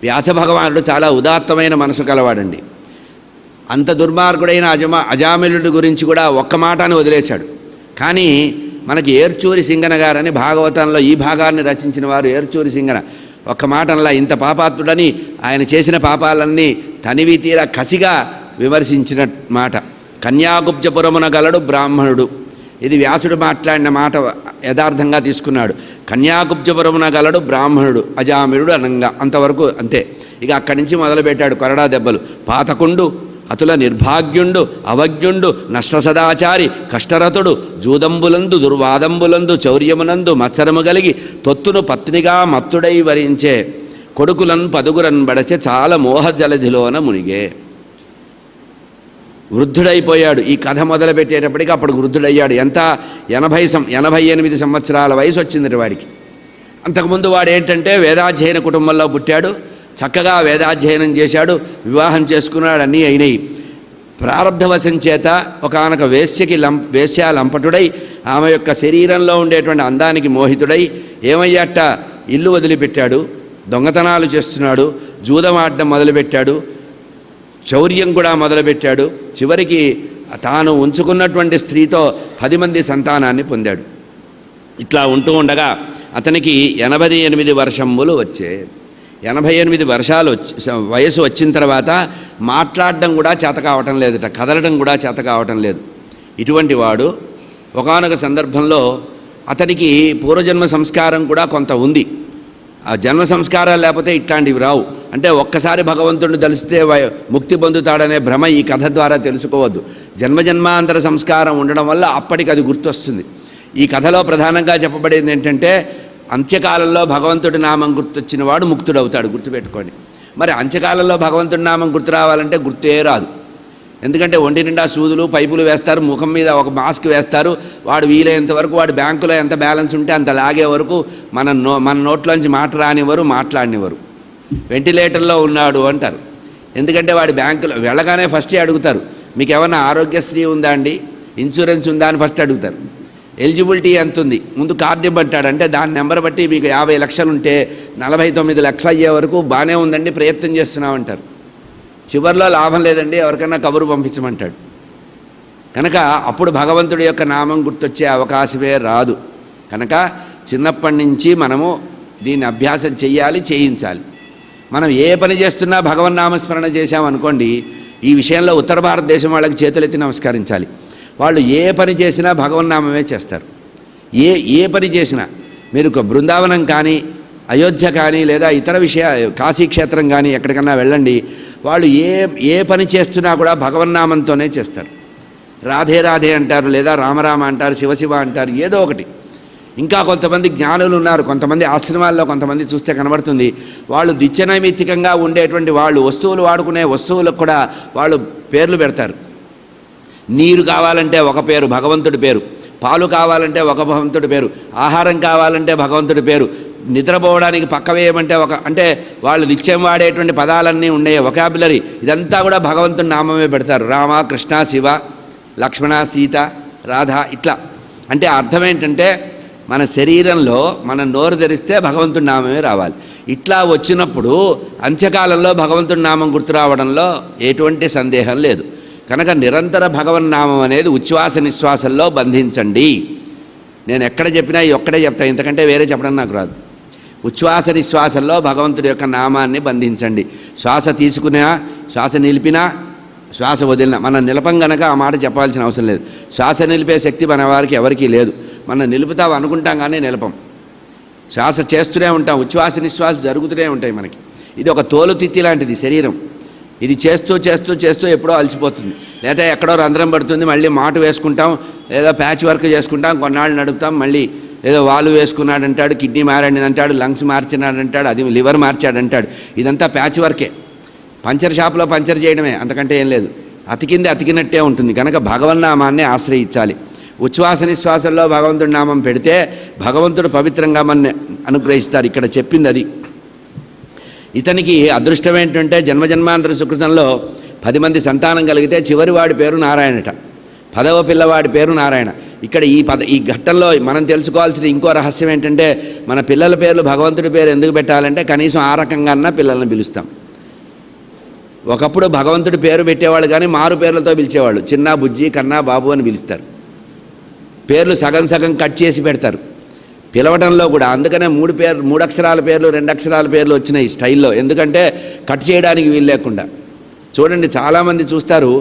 వ్యాస భగవానుడు చాలా ఉదాత్తమైన మనసు కలవాడండి. అంత దుర్మార్గుడైన అజామిళుడి గురించి కూడా ఒక్క మాటని వదిలేశాడు. కానీ మనకి ఏర్చూరి సింగన గారని భాగవతంలో ఈ భాగాన్ని రచించిన వారు ఏర్చూరి సింగన ఒక్క మాటనలా ఇంత పాపాత్ముడని ఆయన చేసిన పాపాలన్నీ తనివి తీర కసిగా విమర్శించిన మాట. కన్యాగుబ్జపురమున గలడు బ్రాహ్మణుడు. ఇది వ్యాసుడు మాట్లాడిన మాట యథార్థంగా తీసుకున్నాడు. కన్యాగుబ్జపురమున గలడు బ్రాహ్మణుడు అజామిళుడు అనంగా అంతవరకు అంతే. ఇక అక్కడి నుంచి మొదలుపెట్టాడు కొరడా దెబ్బలు. పాతకుండు, అతుల నిర్భాగ్యుండు, అవజ్ఞుండు, నష్టసదాచారి, కష్టరతుడు, జూదంబులందు, దుర్వాదంబులందు, చౌర్యమునందు మత్సరము కలిగి తొత్తును పత్నిగా మత్తుడై వరించే కొడుకులను పదుగురన్ బడచే చాలా మోహజలధిలోన మునిగే. వృద్ధుడైపోయాడు. ఈ కథ మొదలుపెట్టేటప్పటికి అప్పుడు వృద్ధుడయ్యాడు. ఎంత 88 సంవత్సరాల వయసు వచ్చింది వాడికి. అంతకుముందు వాడు ఏంటంటే వేదాధ్యయన కుటుంబంలో పుట్టాడు, చక్కగా వేదాధ్యయనం చేశాడు, వివాహం చేసుకున్నాడు, అన్నీ అయినాయి. ప్రారబ్ధవశం చేత ఒకానొక వేశ్యా లంపటుడై ఆమె యొక్క శరీరంలో ఉండేటువంటి అందానికి మోహితుడై ఏమయ్యాట, ఇల్లు వదిలిపెట్టాడు, దొంగతనాలు చేస్తున్నాడు, జూదమాడడం మొదలుపెట్టాడు, చౌర్యం కూడా మొదలుపెట్టాడు. చివరికి తాను ఉంచుకున్నటువంటి స్త్రీతో 10 మంది సంతానాన్ని పొందాడు. ఇట్లా ఉంటూ ఉండగా అతనికి 88 వర్షములు వచ్చే. 88 వర్షాలు వయసు వచ్చిన తర్వాత మాట్లాడడం కూడా చేత కావటం లేదట, కదలడం కూడా చేత కావటం లేదు. ఇటువంటి వాడు ఒకానొక సందర్భంలో అతనికి పూర్వజన్మ సంస్కారం కూడా కొంత ఉంది. ఆ జన్మ సంస్కారాలు లేకపోతే ఇట్లాంటివి రావు. అంటే ఒక్కసారి భగవంతుడిని తలిస్తే ముక్తి పొందుతాడనే భ్రమ ఈ కథ ద్వారా తెలుసుకోవద్దు. జన్మజన్మాంతర సంస్కారం ఉండడం వల్ల అప్పటికి అది గుర్తొస్తుంది. ఈ కథలో ప్రధానంగా చెప్పబడేది ఏంటంటే అంత్యకాలంలో భగవంతుడి నామం గుర్తొచ్చిన వాడు ముక్తుడవుతాడు, గుర్తుపెట్టుకోండి. మరి అంత్యకాలంలో భగవంతుడి నామం గుర్తు రావాలంటే గుర్తే రాదు. ఎందుకంటే ఒంటి నిండా సూదులు పైపులు వేస్తారు, ముఖం మీద ఒక మాస్క్ వేస్తారు. వాడు వీలైనంత వరకు వాడు బ్యాంకులో ఎంత బ్యాలెన్స్ ఉంటే అంత లాగే వరకు మన నోట్లోంచి మాట రానివ్వరు, మాట్లాడినివ్వరు. వెంటిలేటర్లో ఉన్నాడు అంటారు. ఎందుకంటే వాడి బ్యాంకులో వెళ్ళగానే ఫస్టే అడుగుతారు, మీకు ఏమన్నా ఆరోగ్యశ్రీ ఉందా అండి, ఇన్సూరెన్స్ ఉందా అని ఫస్ట్ అడుగుతారు. ఎలిజిబిలిటీ ఎంత ఉంది, ముందు కార్డు ఇవ్వబట్టాడు. అంటే దాని నెంబర్ బట్టి మీకు 50 లక్షలు ఉంటే 49 లక్షలు అయ్యే వరకు బాగానే ఉందండి, ప్రయత్నం చేస్తున్నామంటారు. చివరిలో లాభం లేదండి, ఎవరికైనా కబురు పంపించమంటాడు. కనుక అప్పుడు భగవంతుడి యొక్క నామం గుర్తొచ్చే అవకాశమే రాదు. కనుక చిన్నప్పటి నుంచి మనము దీన్ని అభ్యాసం చెయ్యాలి, చేయించాలి. మనం ఏ పని చేస్తున్నా భగవన్నామస్మరణ చేశామనుకోండి, ఈ విషయంలో ఉత్తర భారతదేశం వాళ్ళకి చేతులెత్తి నమస్కరించాలి. వాళ్ళు ఏ పని చేసినా భగవన్నామమే చేస్తారు. ఏ పని చేసినా మీరు బృందావనం కానీ, అయోధ్య కానీ, లేదా ఇతర కాశీక్షేత్రం కానీ ఎక్కడికన్నా వెళ్ళండి, వాళ్ళు ఏ పని చేస్తున్నా కూడా భగవన్నామంతోనే చేస్తారు. రాధే రాధే అంటారు, లేదా రామరామ అంటారు, శివశివ అంటారు, ఏదో ఒకటి. ఇంకా కొంతమంది జ్ఞానులు ఉన్నారు, కొంతమంది ఆశ్రమాల్లో కొంతమంది చూస్తే కనబడుతుంది, వాళ్ళు నిత్యనైమిత్తికంగా ఉండేటువంటి వాళ్ళు వస్తువులు వాడుకునే వస్తువులకు కూడా వాళ్ళు పేర్లు పెడతారు. నీరు కావాలంటే ఒక పేరు, భగవంతుడి పేరు. పాలు కావాలంటే ఒక భగవంతుడి పేరు. ఆహారం కావాలంటే భగవంతుడి పేరు. నిద్రపోవడానికి పక్క వేయమంటే అంటే వాళ్ళు నిత్యం వాడేటువంటి పదాలన్నీ ఉండే వొకాబులరీ ఇదంతా కూడా భగవంతుడి నామమే పెడతారు. రామ, కృష్ణ, శివ, లక్ష్మణ, సీత, రాధ, ఇట్లా. అంటే అర్థం ఏంటంటే మన శరీరంలో మనం నోరు తెరిస్తే భగవంతుడి నామమే రావాలి. ఇట్లా వచ్చినప్పుడు అంత్యకాలంలో భగవంతుడి నామం గుర్తు రావడంలో ఎటువంటి సందేహం లేదు. కనుక నిరంతర భగవన్నామం అనేది ఉచ్ఛ్వాస నిశ్వాసంలో బంధించండి. నేను ఎక్కడ చెప్పినా ఒక్కడే చెప్తాను, ఇంతకంటే వేరే చెప్పడం నాకు రాదు. ఉచ్ఛ్వాస నిశ్వాసంలో భగవంతుడి యొక్క నామాన్ని బంధించండి. శ్వాస తీసుకున్నా, శ్వాస నిలిపినా, శ్వాస వదిలినా, మనం నిలపం గనక ఆ మాట చెప్పాల్సిన అవసరం లేదు. శ్వాస నిలిపే శక్తి మన వారికి ఎవరికీ లేదు. మనం నిలుపుతాం అనుకుంటాం కానీ నిలపం. శ్వాస చేస్తూనే ఉంటాం, ఉచ్ఛ్వాస నిశ్వాస జరుగుతూనే ఉంటాయి మనకి. ఇది ఒక తోలుతిత్తి లాంటిది శరీరం. ఇది చేస్తూ చేస్తూ చేస్తూ ఎప్పుడో అలసిపోతుంది, లేదా ఎక్కడో రంధ్రం పడుతుంది, మళ్ళీ మాటు వేసుకుంటాం, లేదా ప్యాచ్ వర్క్ చేసుకుంటాం, కొన్నాళ్ళు నడుపుతాం, మళ్ళీ ఏదో వాలు వేసుకున్నాడంటాడు, కిడ్నీ మారాడంటాడు, లంగ్స్ మార్చినాడంటాడు, అది లివర్ మార్చాడంటాడు. ఇదంతా ప్యాచ్ వర్కే. పంచర్ షాప్లో పంచర్ చేయడమే, అంతకంటే ఏం లేదు. అతికింది అతికినట్టే ఉంటుంది. కనుక భగవన్నామాన్ని ఆశ్రయించాలి. ఉచ్ఛ్వాస నిశ్వాసంలో భగవంతుడి నామం పెడితే భగవంతుడు పవిత్రంగా మనని అనుగ్రహిస్తారు. ఇక్కడ చెప్పింది అది. ఇతనికి అదృష్టం ఏంటంటే జన్మజన్మాంతర సుకృతంలో 10 మంది సంతానం కలిగితే చివరి వాడి పేరు నారాయణట, 10వ పిల్లవాడి పేరు నారాయణ. ఇక్కడ ఈ ఘట్టంలో మనం తెలుసుకోవాల్సిన ఇంకో రహస్యం ఏంటంటే మన పిల్లల పేర్లు భగవంతుడి పేరు ఎందుకు పెట్టాలంటే కనీసం ఆ రకంగా పిల్లల్ని పిలుస్తాం. ఒకప్పుడు భగవంతుడి పేరు పెట్టేవాళ్ళు కానీ మారు పేర్లతో పిలిచేవాళ్ళు. చిన్న, బుజ్జి, కన్నా, బాబు అని పిలుస్తారు. పేర్లు సగం సగం కట్ చేసి పెడతారు పిలవడంలో కూడా. అందుకనే 3 అక్షరాల పేర్లు 2 అక్షరాల పేర్లు వచ్చినాయి ఈ స్టైల్లో. ఎందుకంటే కట్ చేయడానికి వీలు లేకుండా. చూడండి, చాలామంది చూస్తారు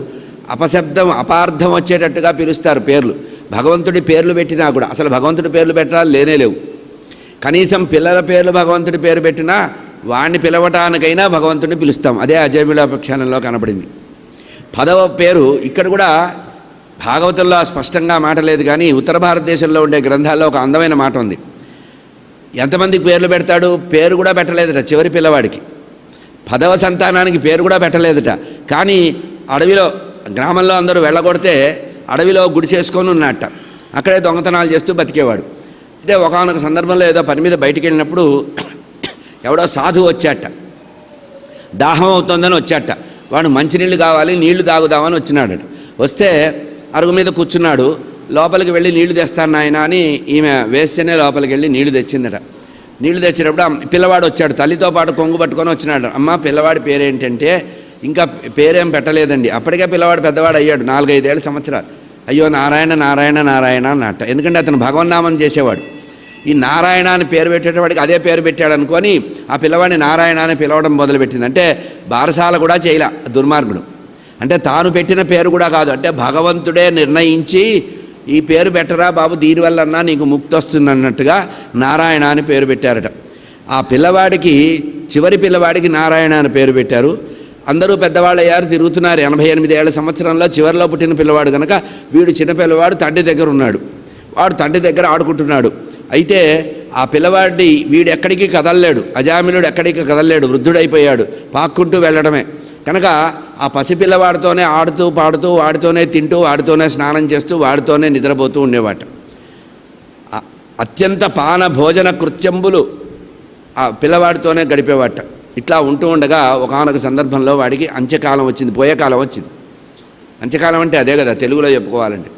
అపశబ్దం అపార్థం వచ్చేటట్టుగా పిలుస్తారు పేర్లు. భగవంతుడి పేర్లు పెట్టినా కూడా అసలు భగవంతుడి పేర్లు పెట్టాలి లేనే లేవు. కనీసం పిల్లల పేర్లు భగవంతుడి పేరు పెట్టినా వాడిని పిలవటానికైనా భగవంతుడిని పిలుస్తాం. అదే అజయమిళోపఖ్యానంలో కనబడింది. 10వ పేరు ఇక్కడ కూడా భాగవతంలో స్పష్టంగా మాట లేదు కానీ ఉత్తర భారతదేశంలో ఉండే గ్రంథాల్లో ఒక అందమైన మాట ఉంది. ఎంతమందికి పేర్లు పెడతాడు, పేరు కూడా పెట్టలేదట చివరి పిల్లవాడికి. 10వ సంతానానికి పేరు కూడా పెట్టలేదట. కానీ అడవిలో గ్రామంలో అందరూ వెళ్ళగొడితే అడవిలో గుడి చేసుకొని ఉన్నట్ట. అక్కడే దొంగతనాలు చేస్తూ బతికేవాడు. అయితే ఒకానొక సందర్భంలో ఏదో పని మీద బయటికి వెళ్ళినప్పుడు ఎవడో సాధువు వచ్చాట. దాహం అవుతుందని వచ్చాట. వాడు మంచినీళ్ళు కావాలి, నీళ్లు తాగుదామని వచ్చినాడట. వస్తే అరుగు మీద కూర్చున్నాడు. లోపలికి వెళ్ళి నీళ్లు తెస్తాను నాయన అని ఈమె వేస్తేనే లోపలికి వెళ్ళి నీళ్లు తెచ్చిందట. నీళ్లు తెచ్చినప్పుడు పిల్లవాడు వచ్చాడు, తల్లితో పాటు కొంగు పట్టుకొని వచ్చినాడు. అమ్మ, పిల్లవాడి పేరేంటంటే ఇంకా పేరేం పెట్టలేదండి. అప్పటికే పిల్లవాడు పెద్దవాడు అయ్యాడు, 4-5 సంవత్సరాలు. అయ్యో నారాయణ నారాయణ నారాయణ అన్నట్ట. ఎందుకంటే అతను భగవన్నామం చేసేవాడు. ఈ నారాయణ అని పేరు పెట్టేటవాడికి అదే పేరు పెట్టాడు అనుకొని ఆ పిల్లవాడిని నారాయణ అని పిలవడం మొదలుపెట్టింది. అంటే బారసాల కూడా చేయలే దుర్మార్గుడు. అంటే తాను పెట్టిన పేరు కూడా కాదు, అంటే భగవంతుడే నిర్ణయించి ఈ పేరు పెట్టరా బాబు, దీనివల్లన్నా నీకు ముక్తి వస్తుంది అన్నట్టుగా నారాయణ అని పేరు పెట్టారట. ఆ పిల్లవాడికి చివరి పిల్లవాడికి నారాయణ అని పేరు పెట్టారు. అందరూ పెద్దవాళ్ళు అయ్యారు, తిరుగుతున్నారు. 88 ఏళ్ల సంవత్సరంలో చివరిలో పుట్టిన పిల్లవాడు కనుక వీడు చిన్న పిల్లవాడు తండ్రి దగ్గర ఉన్నాడు. వాడు తండ్రి దగ్గర ఆడుకుంటున్నాడు. అయితే ఆ పిల్లవాడిని వీడు ఎక్కడికి కదలలేడు, అజామినుడు ఎక్కడికి కదలలేడు, వృద్ధుడైపోయాడు, పాక్కుంటూ వెళ్ళడమే. కనుక ఆ పసిపిల్లవాడితోనే ఆడుతూ పాడుతూ, వాడితోనే తింటూ, వాడితోనే స్నానం చేస్తూ, వాడితోనే నిద్రపోతూ ఉండేవాట. అత్యంత పాన భోజన కృత్యంబులు ఆ పిల్లవాడితోనే గడిపేవాట. ఇట్లా ఉంటూ ఉండగా ఒకానొక సందర్భంలో వాడికి అంత్యకాలం వచ్చింది, పోయే కాలం వచ్చింది. అంత్యకాలం అంటే అదే కదా తెలుగులో చెప్పుకోవాలంటే.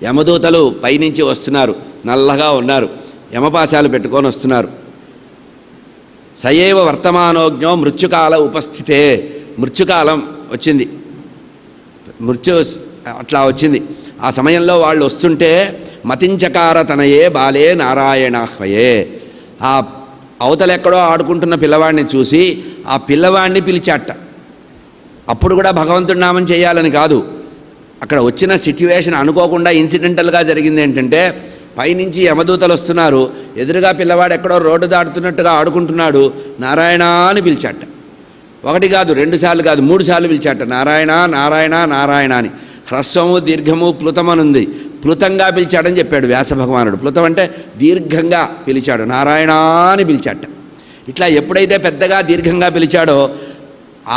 యమదూతలు పైనుంచి వస్తున్నారు, నల్లగా ఉన్నారు, యమపాశాలు పెట్టుకొని వస్తున్నారు. సయేవ వర్తమానోజ్ఞో మృత్యుకాల ఉపస్థితే, మృత్యుకాలం వచ్చింది, మృత్యు అట్లా వచ్చింది. ఆ సమయంలో వాళ్ళు వస్తుంటే మతించకార తనయే బాలే నారాయణాహ్వయే, ఆ అవతలెక్కడో ఆడుకుంటున్న పిల్లవాడిని చూసి ఆ పిల్లవాడిని పిలిచాట. అప్పుడు కూడా భగవంతుడి నామం చేయాలని కాదు, అక్కడ వచ్చిన సిట్యువేషన్ అనుకోకుండా ఇన్సిడెంటల్గా జరిగింది. ఏంటంటే పైనుంచి యమదూతలు వస్తున్నారు, ఎదురుగా పిల్లవాడు ఎక్కడో రోడ్డు దాటుతున్నట్టుగా ఆడుకుంటున్నాడు, నారాయణ అని పిలిచాట. ఒకటి కాదు, 2 సార్లు కాదు, 3 సార్లు పిలిచాట, నారాయణ నారాయణ నారాయణ అని. హ్రస్వము దీర్ఘము ప్లుతమనుంది, ప్లుతంగా పిలిచాడని చెప్పాడు వ్యాస భగవానుడు. ప్లుతం అంటే దీర్ఘంగా పిలిచాడు, నారాయణ అని పిలిచాట. ఇట్లా ఎప్పుడైతే పెద్దగా దీర్ఘంగా పిలిచాడో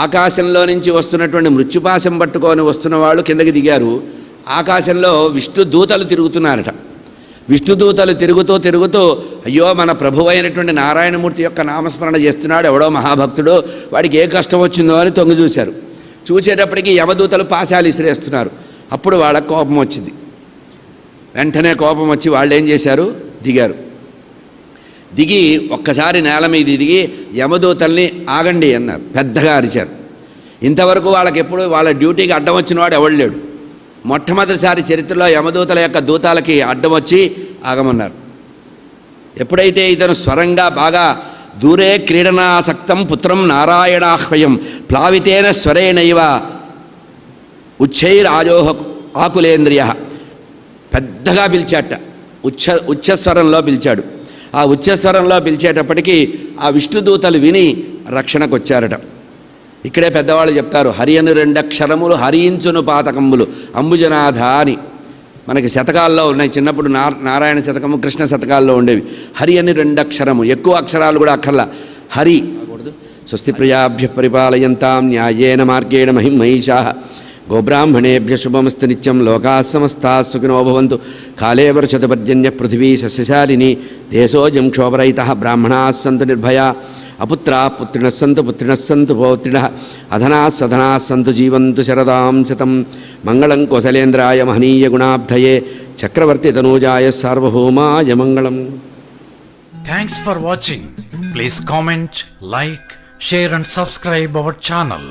ఆకాశంలో నుంచి వస్తున్నటువంటి మృత్యుపాశం పట్టుకొని వస్తున్న వాళ్ళు కిందకి దిగారు. ఆకాశంలో విష్ణు దూతలు తిరుగుతున్నారట. విష్ణుదూతలు తిరుగుతూ తిరుగుతూ అయ్యో మన ప్రభు అయినటువంటి నారాయణమూర్తి యొక్క నామస్మరణ చేస్తున్నాడు, ఎవడో మహాభక్తుడు, వాడికి ఏ కష్టం వచ్చిందో అని తొంగి చూశారు. చూసేటప్పటికి యమదూతలు పాశాలు ఇసిరేస్తున్నారు. అప్పుడు వాళ్ళకు కోపం వచ్చింది. వెంటనే కోపం వచ్చి వాళ్ళు ఏం చేశారు, దిగారు. దిగి ఒక్కసారి నేల మీద దిగి యమదూతల్ని ఆగండి అన్నారు, పెద్దగా అరిచారు. ఇంతవరకు వాళ్ళకి ఎప్పుడు వాళ్ళ డ్యూటీకి అడ్డం వచ్చిన వాడు ఎవడు లేడు. మొట్టమొదటిసారి చరిత్రలో యమదూతల యొక్క దూతాలకి అడ్డం వచ్చి ఆగమన్నారు. ఎప్పుడైతే ఇతను స్వరంగా బాగా దూరే క్రీడనాసక్తం పుత్రం నారాయణాహ్వయం ప్లావితేన స్వరేణైవ ఉచ్చైరాజోహ ఆకులేంద్రియ, పెద్దగా పిలిచాట, ఉచ్చస్వరంలో పిలిచాడు. ఆ ఉచ్చస్వరంలో పిలిచేటప్పటికీ ఆ విష్ణుదూతలు విని రక్షణకు వచ్చారట. ఇక్కడే పెద్దవాళ్ళు చెప్తారు, హరి అను 2 అక్షరములు హరించును పాతకంబులు అంబుజనాథ అని. మనకి శతకాల్లో ఉన్నాయి, చిన్నప్పుడు నారాయణ శతకము కృష్ణ శతకాల్లో ఉండేవి. హరి అని 2 అక్షరము, ఎక్కువ అక్షరాలు కూడా అక్కర్లా, హరి. స్వస్తి ప్రియాభ్య పరిపాలయంతాం న్యాయేన మార్గేణ మహిమహీషా గోబ్రాహ్మణేభ్య శుభమస్తు నిత్యం లోకాః సమస్తాః సుఖినో భవంతు. కాలే వర్షతు పర్జన్య పృథివీ సస్యశాలిని దేశోऽयं క్షోభరహితః బ్రాహ్మణాः సంతు నిర్భయా అపుత్రాः పుత్రిణः సంతు పుత్రిణः సంతు పౌత్రిణः అధనాः సధనాः సంతు జీవంతు శరదాం శతం. మంగళం కోసలేంద్రాయ మహనీయ గుణాబ్ధయే చక్రవర్తి తనూజాయ సార్వభౌమాయ మంగళం. Thanks for watching. Please comment, like, share and subscribe our channel.